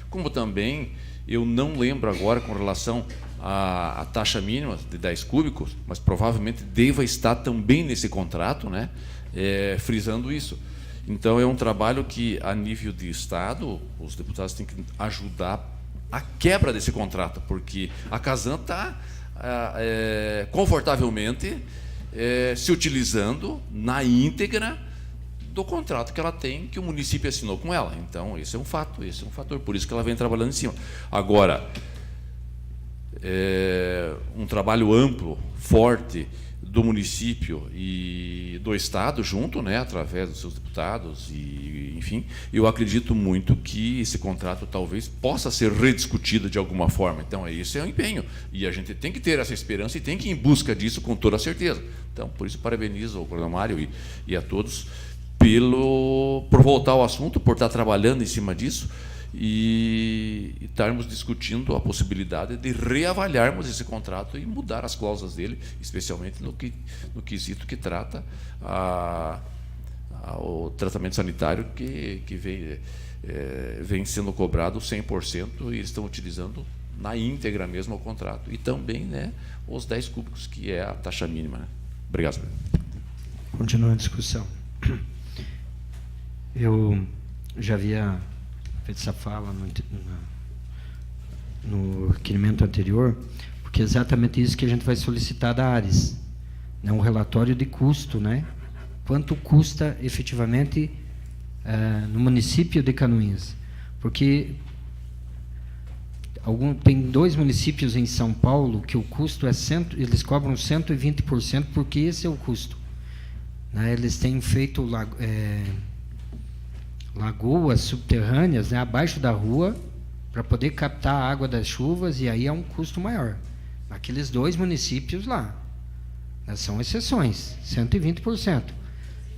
Como também, eu não lembro agora com relação à taxa mínima de 10 cúbicos, mas provavelmente deva estar também nesse contrato, né? Frisando isso. Então, é um trabalho que, a nível de Estado, os deputados têm que ajudar a quebra desse contrato, porque a Casan está confortavelmente se utilizando na íntegra do contrato que ela tem, que o município assinou com ela. Então, esse é um fato, esse é um fator, por isso que ela vem trabalhando em cima. Agora, um trabalho amplo, forte, do município e do Estado junto, né, através dos seus deputados, e, enfim, eu acredito muito que esse contrato talvez possa ser rediscutido de alguma forma. Então, esse é o empenho, e a gente tem que ter essa esperança e tem que ir em busca disso com toda certeza. Então, por isso, parabenizo ao Coronel Mário e a todos por voltar ao assunto, por estar trabalhando em cima disso, e estarmos discutindo a possibilidade de reavaliarmos esse contrato e mudar as cláusulas dele, especialmente no quesito que trata o tratamento sanitário que vem sendo cobrado 100% e eles estão utilizando na íntegra mesmo o contrato. E também, né, os 10 cúbicos, que é a taxa mínima. Né? Obrigado, senhor. Continuando a discussão. Eu já havia feito essa fala no requerimento anterior, porque é exatamente isso que a gente vai solicitar da Ares, né, um relatório de custo, né? Quanto custa efetivamente no município de Canoinhas, porque tem 2 municípios em São Paulo que o custo eles cobram 120%, porque esse é o custo, né? Eles têm feito lagoas subterrâneas, né, abaixo da rua, para poder captar a água das chuvas, e aí é um custo maior. Naqueles 2 municípios lá, né, são exceções, 120%.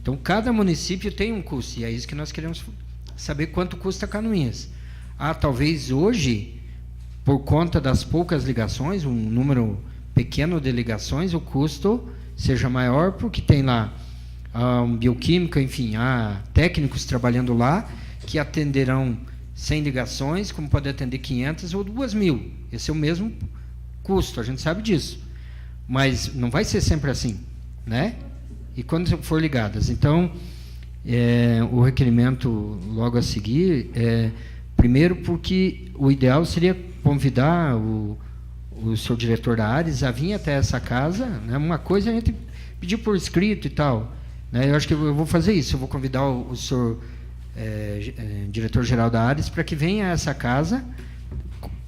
Então, cada município tem um custo, e é isso que nós queremos saber, quanto custa Canoinhas. Talvez hoje, por conta das poucas ligações, um número pequeno de ligações, o custo seja maior, porque tem lá bioquímica, enfim, há técnicos trabalhando lá que atenderão 100 ligações, como pode atender 500 ou 2.000. Esse é o mesmo custo, a gente sabe disso. Mas não vai ser sempre assim, né? E quando for ligadas. Então, o requerimento logo a seguir, primeiro porque o ideal seria convidar o senhor diretor da Ares a vir até essa casa, né? Uma coisa a gente pedir por escrito e tal, né? Eu acho que eu vou fazer isso, eu vou convidar o senhor diretor-geral da Ares para que venha a essa casa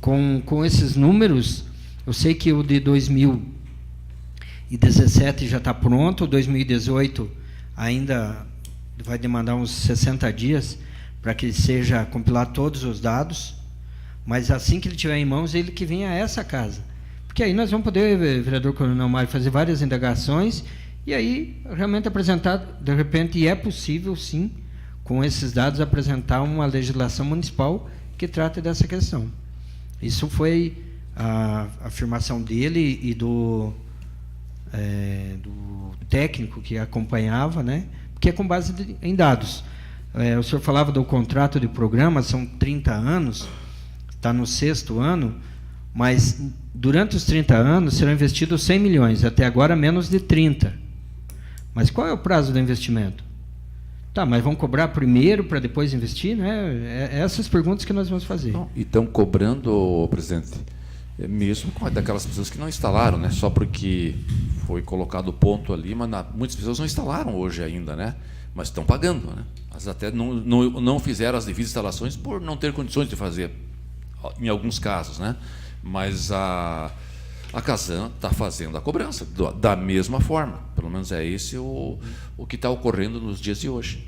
com esses números. Eu sei que o de 2017 já está pronto, o 2018 ainda vai demandar uns 60 dias para que seja compilado todos os dados, mas assim que ele tiver em mãos, ele que venha a essa casa. Porque aí nós vamos poder, vereador Coronel Mário, fazer várias indagações e aí realmente apresentar, de repente, e é possível, sim, com esses dados, apresentar uma legislação municipal que trata dessa questão. Isso foi a afirmação dele e do técnico que acompanhava, né? Porque é com base em dados. O senhor falava do contrato de programa, são 30 anos, está no 6º ano, mas durante os 30 anos serão investidos 100 milhões, até agora menos de 30. Mas qual é o prazo do investimento? Tá, mas vamos cobrar primeiro para depois investir, né? Essas perguntas que nós vamos fazer. E estão cobrando, presidente, mesmo daquelas pessoas que não instalaram, né? Só porque foi colocado o ponto ali, mas muitas pessoas não instalaram hoje ainda, né? Mas estão pagando, né? Mas até não fizeram as devidas instalações por não ter condições de fazer, em alguns casos, né? Mas a Casan está fazendo a cobrança da mesma forma. Pelo menos é esse o que está ocorrendo nos dias de hoje.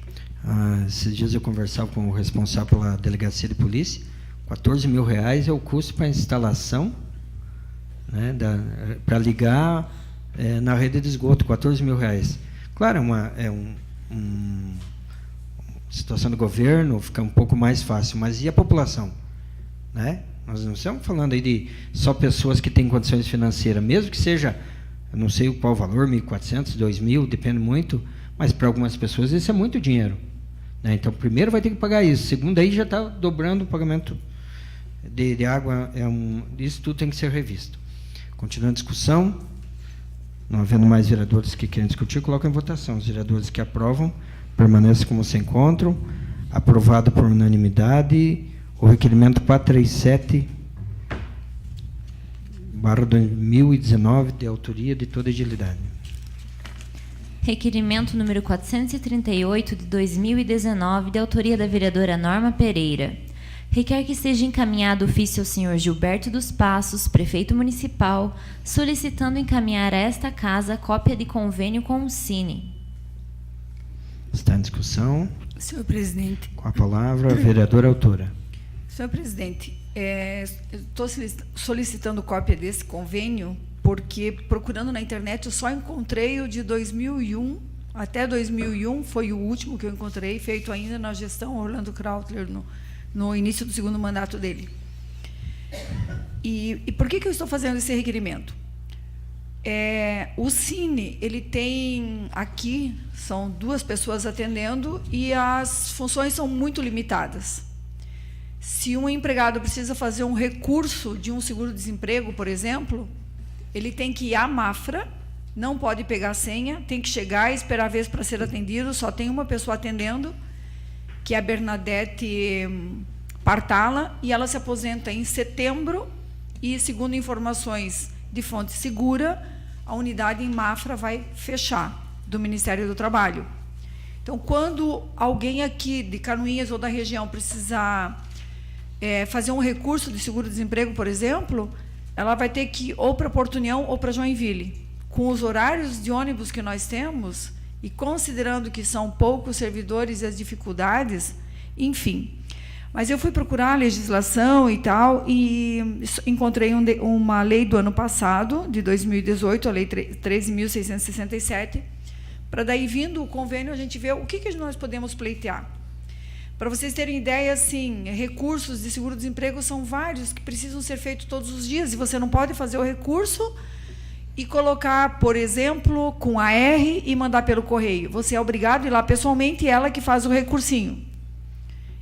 Esses dias eu conversava com o responsável pela delegacia de polícia. R$14 mil é o custo para a instalação, né, para ligar na rede de esgoto. R$14 mil. Claro, é uma situação do governo, fica um pouco mais fácil, mas e a população, né? Nós não estamos falando aí de só pessoas que têm condições financeiras, mesmo que seja, eu não sei qual o valor, 1.400, 2.000, depende muito, mas para algumas pessoas isso é muito dinheiro, né? Então, primeiro vai ter que pagar isso, segundo aí já está dobrando o pagamento de água, isso tudo tem que ser revisto. Continuando a discussão, não havendo mais vereadores que querem discutir, coloco em votação. Os vereadores que aprovam, permanecem como se encontram. Aprovado por unanimidade o requerimento 437/2019, de autoria de toda a edilidade. Requerimento número 438, de 2019, de autoria da vereadora Norma Pereira. Requer que seja encaminhado ofício ao senhor Gilberto dos Passos, prefeito municipal, solicitando encaminhar a esta casa cópia de convênio com o Cine. Está em discussão. Senhor presidente. Com a palavra, a vereadora autora. Senhor presidente, estou solicitando cópia desse convênio porque, procurando na internet, eu só encontrei o de 2001. Até 2001 foi o último que eu encontrei, feito ainda na gestão Orlando Krautler, no início do segundo mandato dele. E por que eu estou fazendo esse requerimento? O Cine, ele tem aqui, são 2 pessoas atendendo e as funções são muito limitadas. Se um empregado precisa fazer um recurso de um seguro-desemprego, por exemplo, ele tem que ir à Mafra, não pode pegar a senha, tem que chegar e esperar a vez para ser atendido, só tem uma pessoa atendendo, que é a Bernadette Partala, e ela se aposenta em setembro, e, segundo informações de fonte segura, a unidade em Mafra vai fechar, do Ministério do Trabalho. Então, quando alguém aqui de Canoinhas ou da região precisar fazer um recurso de seguro-desemprego, por exemplo, ela vai ter que ir ou para Porto União ou para Joinville. Com os horários de ônibus que nós temos, e considerando que são poucos servidores e as dificuldades, enfim. Mas eu fui procurar a legislação e tal, e encontrei uma lei do ano passado, de 2018, a Lei 13.667, para daí, vindo o convênio, a gente ver o que nós podemos pleitear. Para vocês terem ideia, assim, recursos de seguro-desemprego são vários que precisam ser feitos todos os dias, e você não pode fazer o recurso e colocar, por exemplo, com AR e mandar pelo correio. Você é obrigado a ir lá pessoalmente e ela que faz o recursinho.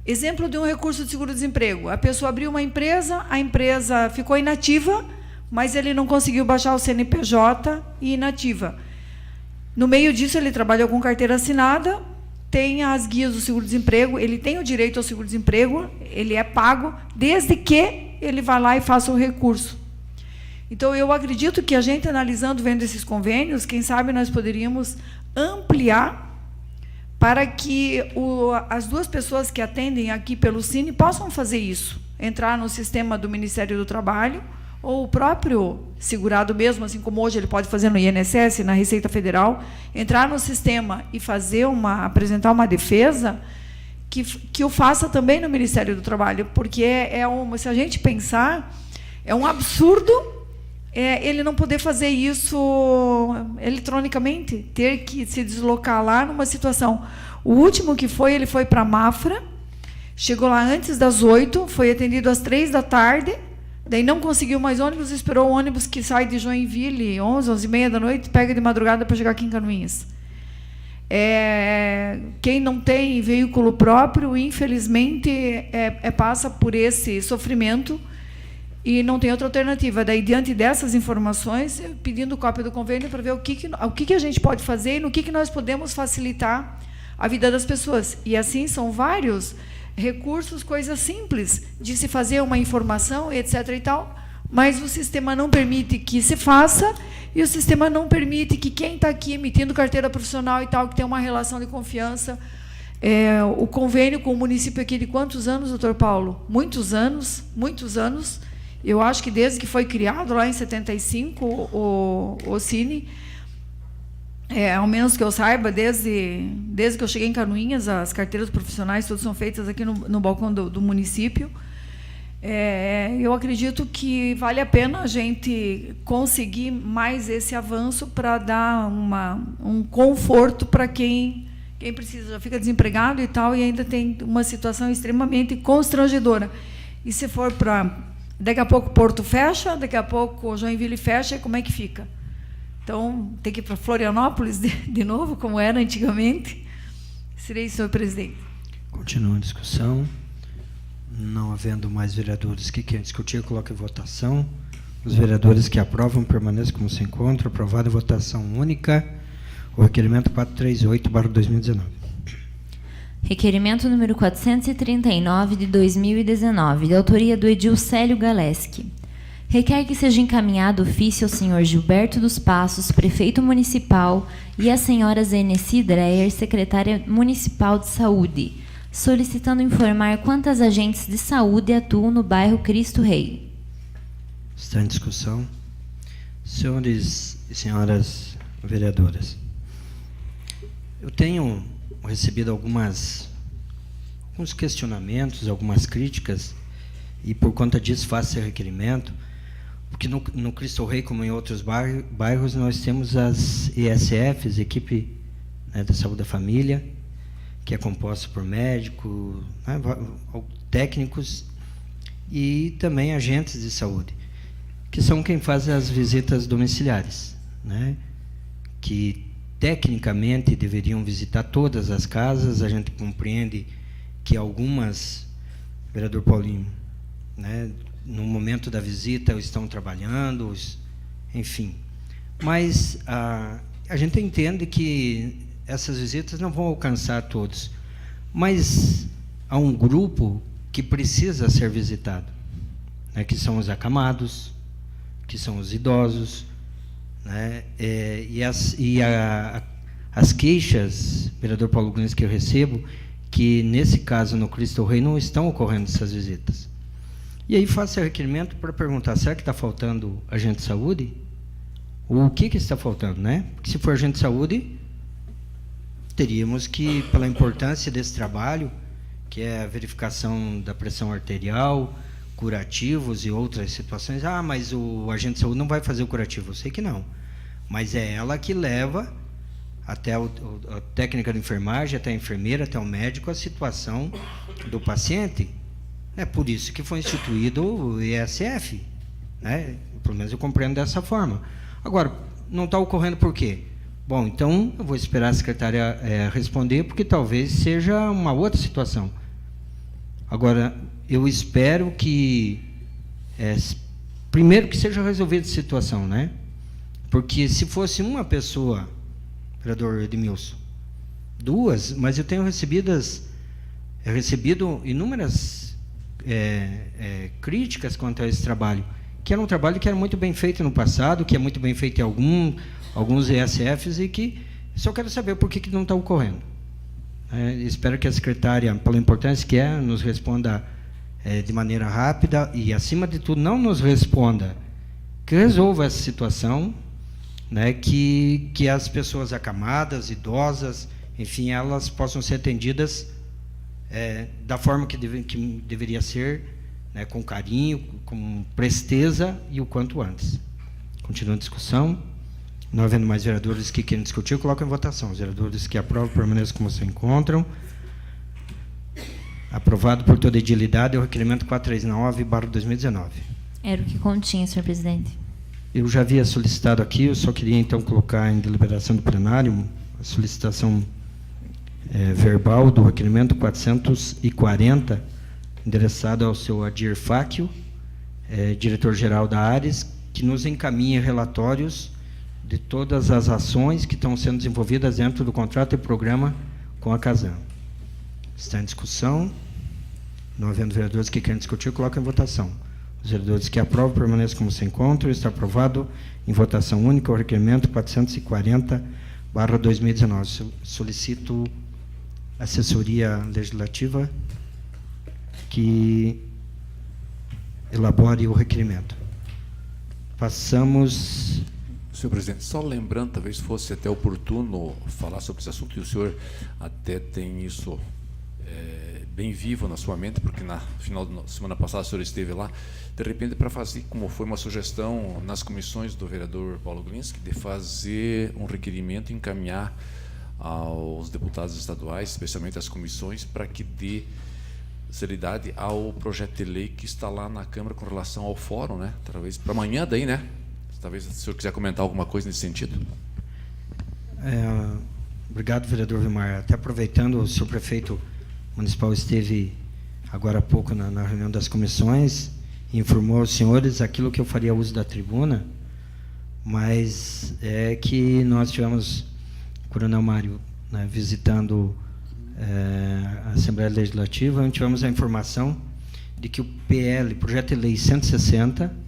Exemplo de um recurso de seguro-desemprego. A pessoa abriu uma empresa, a empresa ficou inativa, mas ele não conseguiu baixar o CNPJ e inativa. No meio disso, ele trabalhou com carteira assinada, tem as guias do seguro-desemprego, ele tem o direito ao seguro-desemprego, ele é pago, desde que ele vá lá e faça o recurso. Então, eu acredito que a gente, analisando, vendo esses convênios, quem sabe nós poderíamos ampliar para que as 2 pessoas que atendem aqui pelo Cine possam fazer isso, entrar no sistema do Ministério do Trabalho, ou o próprio segurado mesmo, assim como hoje ele pode fazer no INSS, na Receita Federal, entrar no sistema e apresentar uma defesa, que o faça também no Ministério do Trabalho, porque se a gente pensar, é um absurdo ele não poder fazer isso eletronicamente, ter que se deslocar lá numa situação. O último que foi, ele foi para a Mafra, chegou lá antes das 8, foi atendido às 3 da tarde, daí não conseguiu mais ônibus, esperou o ônibus que sai de Joinville, 11h30 da noite, pega de madrugada para chegar aqui em Canoinhas. Quem não tem veículo próprio, infelizmente, passa por esse sofrimento e não tem outra alternativa. Daí, diante dessas informações, pedindo cópia do convênio para ver o que a gente pode fazer e no que nós podemos facilitar a vida das pessoas. E assim são vários recursos, coisas simples de se fazer uma informação, etc. e tal, mas o sistema não permite que se faça, e o sistema não permite que quem está aqui emitindo carteira profissional e tal, que tem uma relação de confiança, o convênio com o município aqui de quantos anos, doutor Paulo? Muitos anos, muitos anos. Eu acho que desde que foi criado, lá em 75, o Cine, ao menos que eu saiba, desde que eu cheguei em Canoinhas, as carteiras profissionais todas são feitas aqui no balcão do município. Eu acredito que vale a pena a gente conseguir mais esse avanço para dar um conforto para quem precisa, já fica desempregado e tal, e ainda tem uma situação extremamente constrangedora. E se for para... Daqui a pouco Porto fecha, daqui a pouco Joinville fecha, como é que fica? Então, tem que ir para Florianópolis de novo, como era antigamente? Seria isso, senhor presidente. Continua a discussão. Não havendo mais vereadores que querem discutir, coloque em votação. Os vereadores que aprovam permaneçam como se encontram. Aprovada a votação única. O requerimento 438/2019. Requerimento número 439 de 2019, de autoria do Edil Célio Galeski. Requer que seja encaminhado ofício ao senhor Gilberto dos Passos, prefeito municipal, e à senhora Zeneci Dreyer, secretária municipal de saúde, solicitando informar quantas agentes de saúde atuam no bairro Cristo Rei. Está em discussão. Senhores e senhoras vereadoras, eu tenho recebido alguns questionamentos, algumas críticas, e por conta disso faço esse requerimento, porque no Cristo Rei, como em outros bairros, nós temos as ESFs, Equipe, né, da Saúde da Família, que é composta por médicos, né, técnicos e também agentes de saúde, que são quem faz as visitas domiciliares, né, que tecnicamente deveriam visitar todas as casas. A gente compreende que algumas, vereador Paulinho, né, no momento da visita estão trabalhando, enfim. Mas a gente entende que essas visitas não vão alcançar todos, mas há um grupo que precisa ser visitado, né, que são os acamados, que são os idosos, né, as queixas, vereador Paulo Gunes, que eu recebo, que nesse caso no Cristo Rei não estão ocorrendo essas visitas. E aí faço o requerimento para perguntar, será que está faltando agente de saúde? O que está faltando, né? Porque se for agente de saúde, teríamos que, pela importância desse trabalho, que é a verificação da pressão arterial, curativos e outras situações. Mas o agente de saúde não vai fazer o curativo. Eu sei que não. Mas é ela que leva até a técnica de enfermagem, até a enfermeira, até o médico, a situação do paciente. É por isso que foi instituído o ESF, né? Pelo menos eu compreendo dessa forma. Agora, não está ocorrendo por quê? Bom, então eu vou esperar a secretária responder, porque talvez seja uma outra situação. Agora, eu espero que, primeiro, que seja resolvida a situação, né? Porque se fosse uma pessoa, vereador Edmilson, duas, mas eu tenho recebido inúmeras críticas quanto a esse trabalho, que era um trabalho que era muito bem feito no passado, que é muito bem feito em alguns ESFs, e que só quero saber por que não está ocorrendo. Espero que a secretária, pela importância que é, nos responda de maneira rápida e, acima de tudo, não nos responda, que resolva essa situação, né, que as pessoas acamadas, idosas, enfim, elas possam ser atendidas da forma que deveria ser, né, com carinho, com presteza e o quanto antes. Continua a discussão. Não havendo mais vereadores que queiram discutir, eu coloco em votação. Os vereadores que aprovam permaneçam como se encontram. Aprovado por toda a edilidade, é o requerimento 439/2019. Era o que continha, senhor presidente. Eu já havia solicitado aqui, eu só queria então colocar em deliberação do plenário a solicitação verbal do requerimento 440, endereçado ao seu Adir Fáquio, diretor-geral da Ares, que nos encaminha relatórios de todas as ações que estão sendo desenvolvidas dentro do contrato e programa com a Casan. Está em discussão. Não havendo vereadores que querem discutir, coloco em votação. Os vereadores que aprovam permaneçam como se encontram. Está aprovado em votação única o requerimento 440/2019. Solicito a assessoria legislativa que elabore o requerimento. Passamos... Senhor presidente, só lembrando, talvez fosse até oportuno falar sobre esse assunto, e o senhor até tem isso bem vivo na sua mente, porque na final da semana passada o senhor esteve lá, de repente, para fazer, como foi uma sugestão nas comissões do vereador Paulo Glinski, de fazer um requerimento e encaminhar aos deputados estaduais, especialmente às comissões, para que dê celeridade ao projeto de lei que está lá na Câmara com relação ao fórum, né? Talvez para amanhã daí, né? Talvez o senhor quiser comentar alguma coisa nesse sentido. Obrigado, vereador Vilmar. Até aproveitando, o senhor prefeito municipal esteve agora há pouco na reunião das comissões e informou aos senhores aquilo que eu faria uso da tribuna, mas é que nós tivemos o Coronel Mário, né, visitando a Assembleia Legislativa, e tivemos a informação de que o PL, Projeto de Lei 160,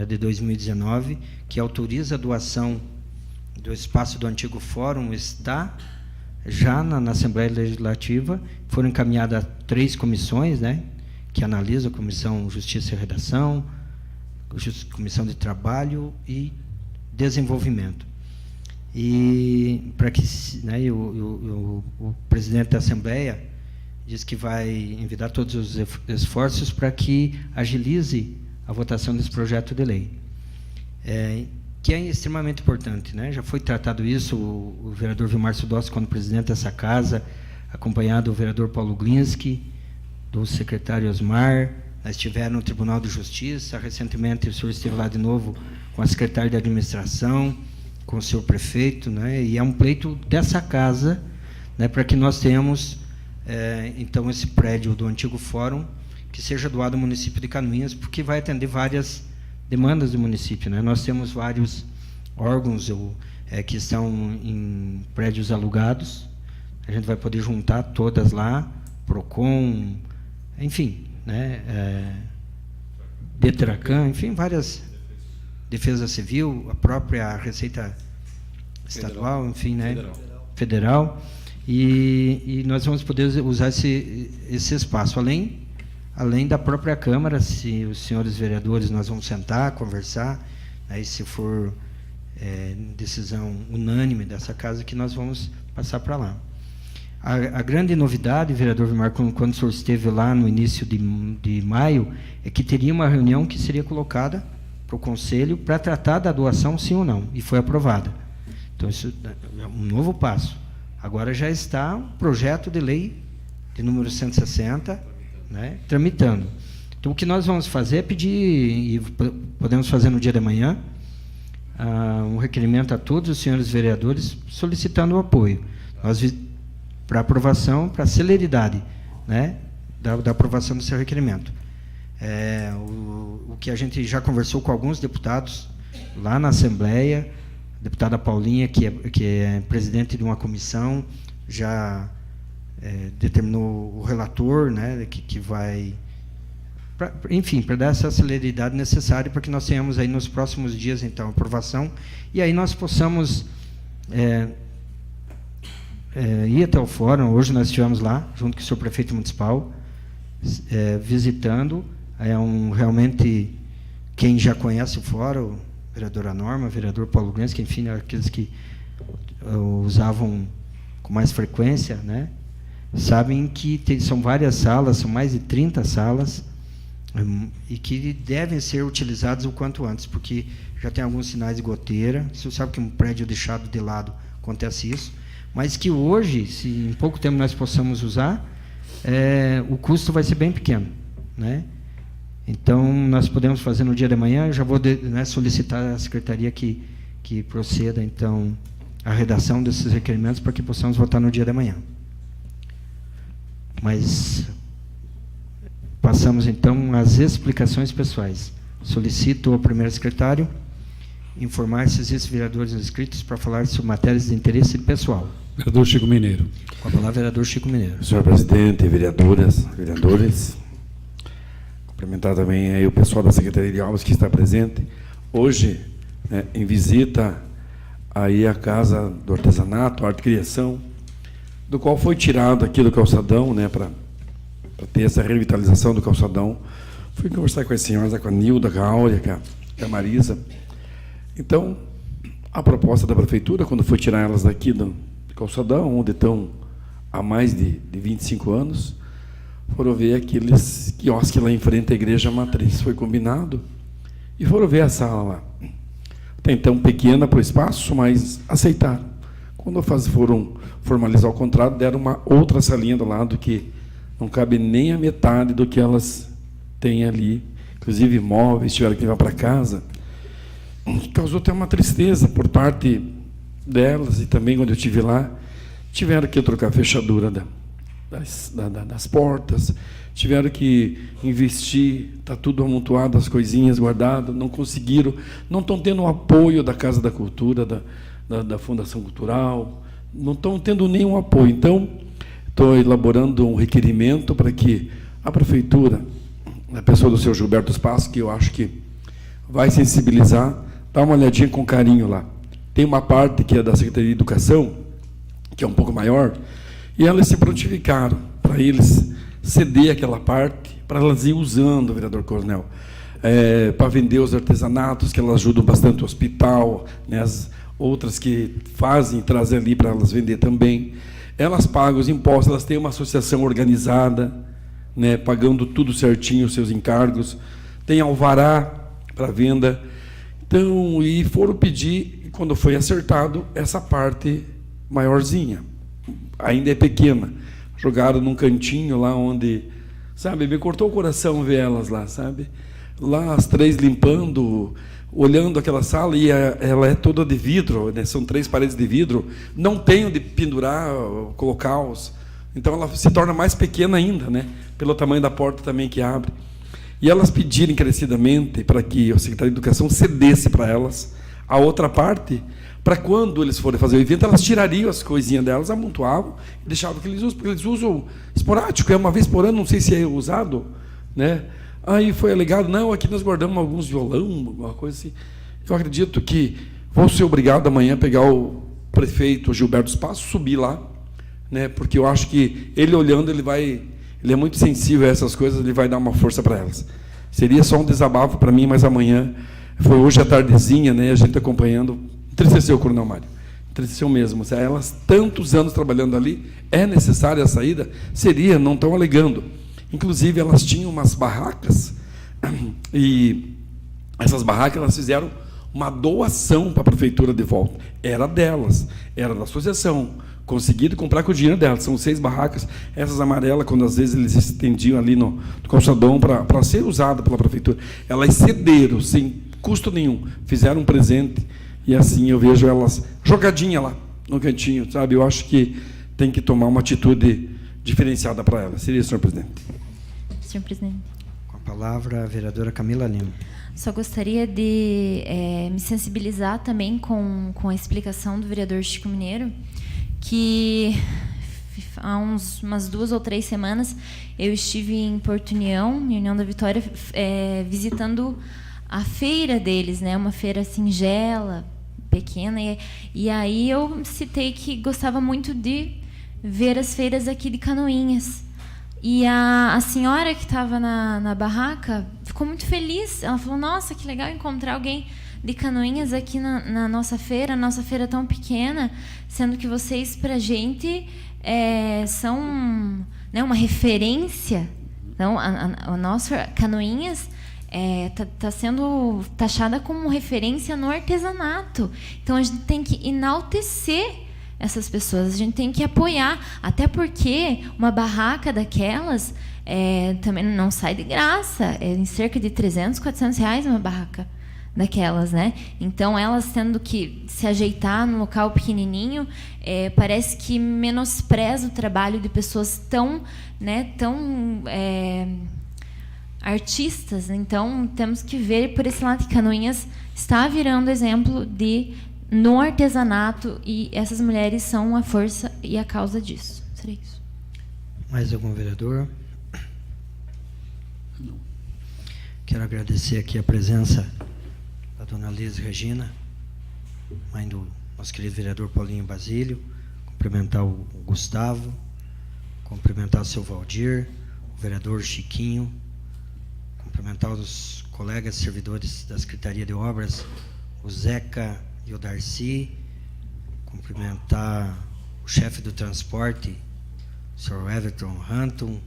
de 2019, que autoriza a doação do espaço do antigo fórum, está já na Assembleia Legislativa. Foram encaminhadas 3 comissões, né, que analisam: a Comissão Justiça e Redação, Comissão de Trabalho e Desenvolvimento. E para que, né, o presidente da Assembleia diz que vai envidar todos os esforços para que agilize a votação desse projeto de lei, que é extremamente importante, né? Já foi tratado isso, o vereador Vilmar Sudossi, quando presidente dessa casa, acompanhado do vereador Paulo Glinski, do secretário Osmar. Nós estivemos no Tribunal de Justiça, recentemente o senhor esteve lá de novo com a secretária de Administração, com o senhor prefeito, né? E é um pleito dessa casa, né, para que nós tenhamos, então, esse prédio do antigo fórum, que seja doado ao município de Canoinhas, porque vai atender várias demandas do município, né? Nós temos vários órgãos que estão em prédios alugados. A gente vai poder juntar todas lá, PROCON, enfim, né? DETRACAN, enfim, várias, Defesa Civil, a própria Receita Estadual, enfim, né? Federal. E nós vamos poder usar esse espaço, além da própria Câmara. Se os senhores vereadores, nós vamos sentar, conversar, aí, se for decisão unânime dessa casa, que nós vamos passar para lá. A grande novidade, vereador Vilmar, quando o senhor esteve lá no início de maio, é que teria uma reunião que seria colocada para o Conselho para tratar da doação, sim ou não, e foi aprovada. Então, isso é um novo passo. Agora já está o projeto de lei de número 160, né, tramitando. Então, o que nós vamos fazer é pedir, e podemos fazer no dia de amanhã, um requerimento a todos os senhores vereadores solicitando o apoio. Para aprovação, para celeridade, né, da aprovação desse requerimento. O que a gente já conversou com alguns deputados lá na Assembleia, a deputada Paulinha, que é presidente de uma comissão, já determinou o relator, né, que vai... enfim, para dar essa celeridade necessária para que nós tenhamos aí nos próximos dias, então, a aprovação, e aí nós possamos ir até o fórum. Hoje nós estivemos lá, junto com o senhor prefeito municipal, visitando. Realmente, quem já conhece o fórum, vereadora Norma, vereador Paulo Glinski, enfim, aqueles que usavam com mais frequência, né, sabem que são várias salas, são mais de 30 salas, e que devem ser utilizadas o quanto antes, porque já tem alguns sinais de goteira. O senhor sabe que um prédio deixado de lado acontece isso, mas que hoje, se em pouco tempo nós possamos usar, o custo vai ser bem pequeno, né? Então, nós podemos fazer no dia de manhã. Eu já vou solicitar à secretaria que proceda, então, a redação desses requerimentos para que possamos votar no dia de manhã. Mas passamos, então, às explicações pessoais. Solicito ao primeiro secretário informar se existem vereadores inscritos para falar sobre matérias de interesse pessoal. Vereador Chico Mineiro. Com a palavra, vereador Chico Mineiro. Senhor presidente, vereadoras, vereadores, cumprimentar também aí o pessoal da Secretaria de Obras que está presente. Hoje, né, em visita aí à Casa do Artesanato, Arte e Criação, do qual foi tirado aqui do calçadão, né, para ter essa revitalização do calçadão. Fui conversar com as senhoras, com a Nilda, com a Áurea, com a Marisa. Então, a proposta da prefeitura, quando foi tirar elas daqui do calçadão, onde estão há mais de 25 anos, foram ver aqueles quiosques lá em frente à Igreja Matriz. Foi combinado e foram ver a sala lá. Até então pequena para o espaço, mas aceitaram. Quando foram formalizar o contrato, deram uma outra salinha do lado que não cabe nem a metade do que elas têm ali. Inclusive móveis, tiveram que levar para casa. Causou até uma tristeza por parte delas, e também quando eu estive lá, tiveram que trocar a fechadura das portas, tiveram que investir, está tudo amontoado, as coisinhas guardadas, não conseguiram, não estão tendo o apoio da Casa da Cultura, da Fundação Cultural, não estão tendo nenhum apoio. Então, estou elaborando um requerimento para que a Prefeitura, na pessoa do senhor Gilberto Spasso, que eu acho que vai sensibilizar, dá uma olhadinha com carinho lá. Tem uma parte que é da Secretaria de Educação, que é um pouco maior, e elas se prontificaram para eles ceder aquela parte, para elas ir usando, vereador Coronel, para vender os artesanatos, que elas ajudam bastante o hospital, né, as outras que fazem, trazem ali para elas vender também. Elas pagam os impostos, elas têm uma associação organizada, né, pagando tudo certinho, os seus encargos, tem alvará para venda. Então, e foram pedir, quando foi acertado, essa parte maiorzinha, ainda é pequena, jogaram num cantinho lá onde, sabe, me cortou o coração ver elas lá, sabe, lá as três limpando, olhando aquela sala, e ela é toda de vidro, né, são 3 paredes de vidro, não tem onde pendurar, colocá-los, então ela se torna mais pequena ainda, né, pelo tamanho da porta também que abre. E elas pediram encarecidamente para que o secretário de Educação cedesse para elas a outra parte, para quando eles forem fazer o evento, elas tirariam as coisinhas delas, amontoavam e deixavam que eles usam, porque eles usam esporádico, é uma vez por ano, não sei se é usado, né? Aí foi alegado, não, aqui nós guardamos alguns violão, alguma coisa assim. Eu acredito que vou ser obrigado amanhã a pegar o prefeito Gilberto Spasso, subir lá, né? Porque eu acho que ele olhando, ele é muito sensível a essas coisas, ele vai dar uma força para elas. Seria só um desabafo para mim, mas amanhã, foi hoje à tardezinha, né, a gente acompanhando, entristeceu o Coronel Mário, entristeceu mesmo. Se elas, tantos anos trabalhando ali, é necessária a saída? Seria, não estão alegando. Inclusive, elas tinham umas barracas, e essas barracas elas fizeram uma doação para a prefeitura de volta. Era delas, era da associação, conseguido comprar com o dinheiro delas. São 6 barracas, essas amarelas, quando às vezes eles estendiam ali no calçadão para ser usada pela prefeitura. Elas cederam, sem custo nenhum, fizeram um presente, e assim eu vejo elas jogadinhas lá no cantinho, sabe? Eu acho que tem que tomar uma atitude diferenciada para elas. Seria, senhor presidente. Senhor presidente. Com a palavra, a vereadora Camila Lima. Só gostaria de me sensibilizar também com a explicação do vereador Chico Mineiro, que há umas 2 ou 3 semanas eu estive em Porto União, em União da Vitória, visitando a feira deles, né, uma feira singela, pequena, e aí eu citei que gostava muito de ver as feiras aqui de Canoinhas. E a senhora que estava na barraca ficou muito feliz. Ela falou, nossa, que legal encontrar alguém de Canoinhas aqui na nossa feira tão pequena, sendo que vocês, para a gente, são, né, uma referência. Então, a nossa Canoinhas está sendo taxada como referência no artesanato. Então, a gente tem que enaltecer essas pessoas, a gente tem que apoiar, até porque uma barraca daquelas também não sai de graça, em cerca de 300, 400 reais uma barraca daquelas, né? Então, elas tendo que se ajeitar num local pequenininho, parece que menospreza o trabalho de pessoas tão artistas. Então, temos que ver por esse lado que Canoinhas está virando exemplo de no artesanato, e essas mulheres são a força e a causa disso. Seria isso. Mais algum vereador? Não. Quero agradecer aqui a presença da dona Liz Regina, mãe do nosso querido vereador Paulinho Basílio, cumprimentar o Gustavo, cumprimentar o seu Valdir, o vereador Chiquinho, cumprimentar os colegas servidores da Secretaria de Obras, o Zeca e o Darcy, cumprimentar o chefe do transporte, o Sr. Everton Hanton,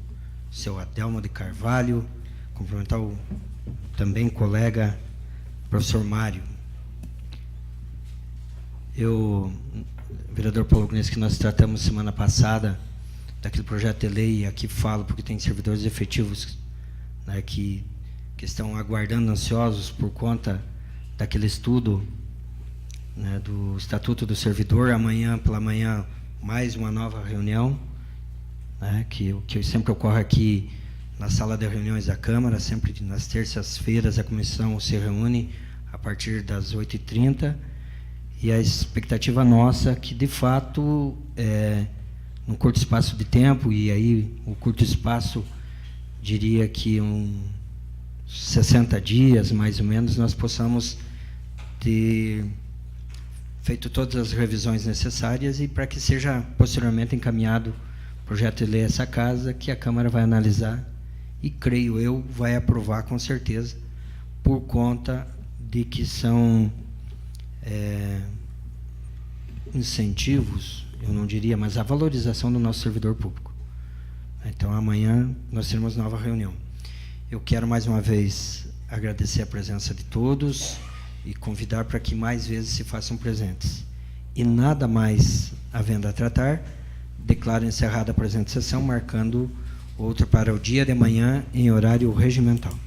o seu Adelmo de Carvalho, cumprimentar o também colega professor Mário. Vereador Paulo Gnes, que nós tratamos semana passada daquele projeto de lei, e aqui falo porque tem servidores efetivos, né, que estão aguardando ansiosos por conta daquele estudo, né, do Estatuto do Servidor. Amanhã, pela manhã, mais uma nova reunião, né, que sempre ocorre aqui na sala de reuniões da Câmara. Sempre nas terças-feiras a comissão se reúne a partir das 8h30, e a expectativa nossa é que, de fato, num curto espaço de tempo, e aí o curto espaço, diria que 60 dias, mais ou menos, nós possamos ter feito todas as revisões necessárias, e para que seja posteriormente encaminhado o projeto de lei a essa casa, que a Câmara vai analisar e, creio eu, vai aprovar com certeza, por conta de que são incentivos, eu não diria, mas a valorização do nosso servidor público. Então, amanhã nós teremos nova reunião. Eu quero, mais uma vez, agradecer a presença de todos e convidar para que mais vezes se façam presentes. E nada mais havendo a tratar, declaro encerrada a presente sessão, marcando outra para o dia de amanhã em horário regimental.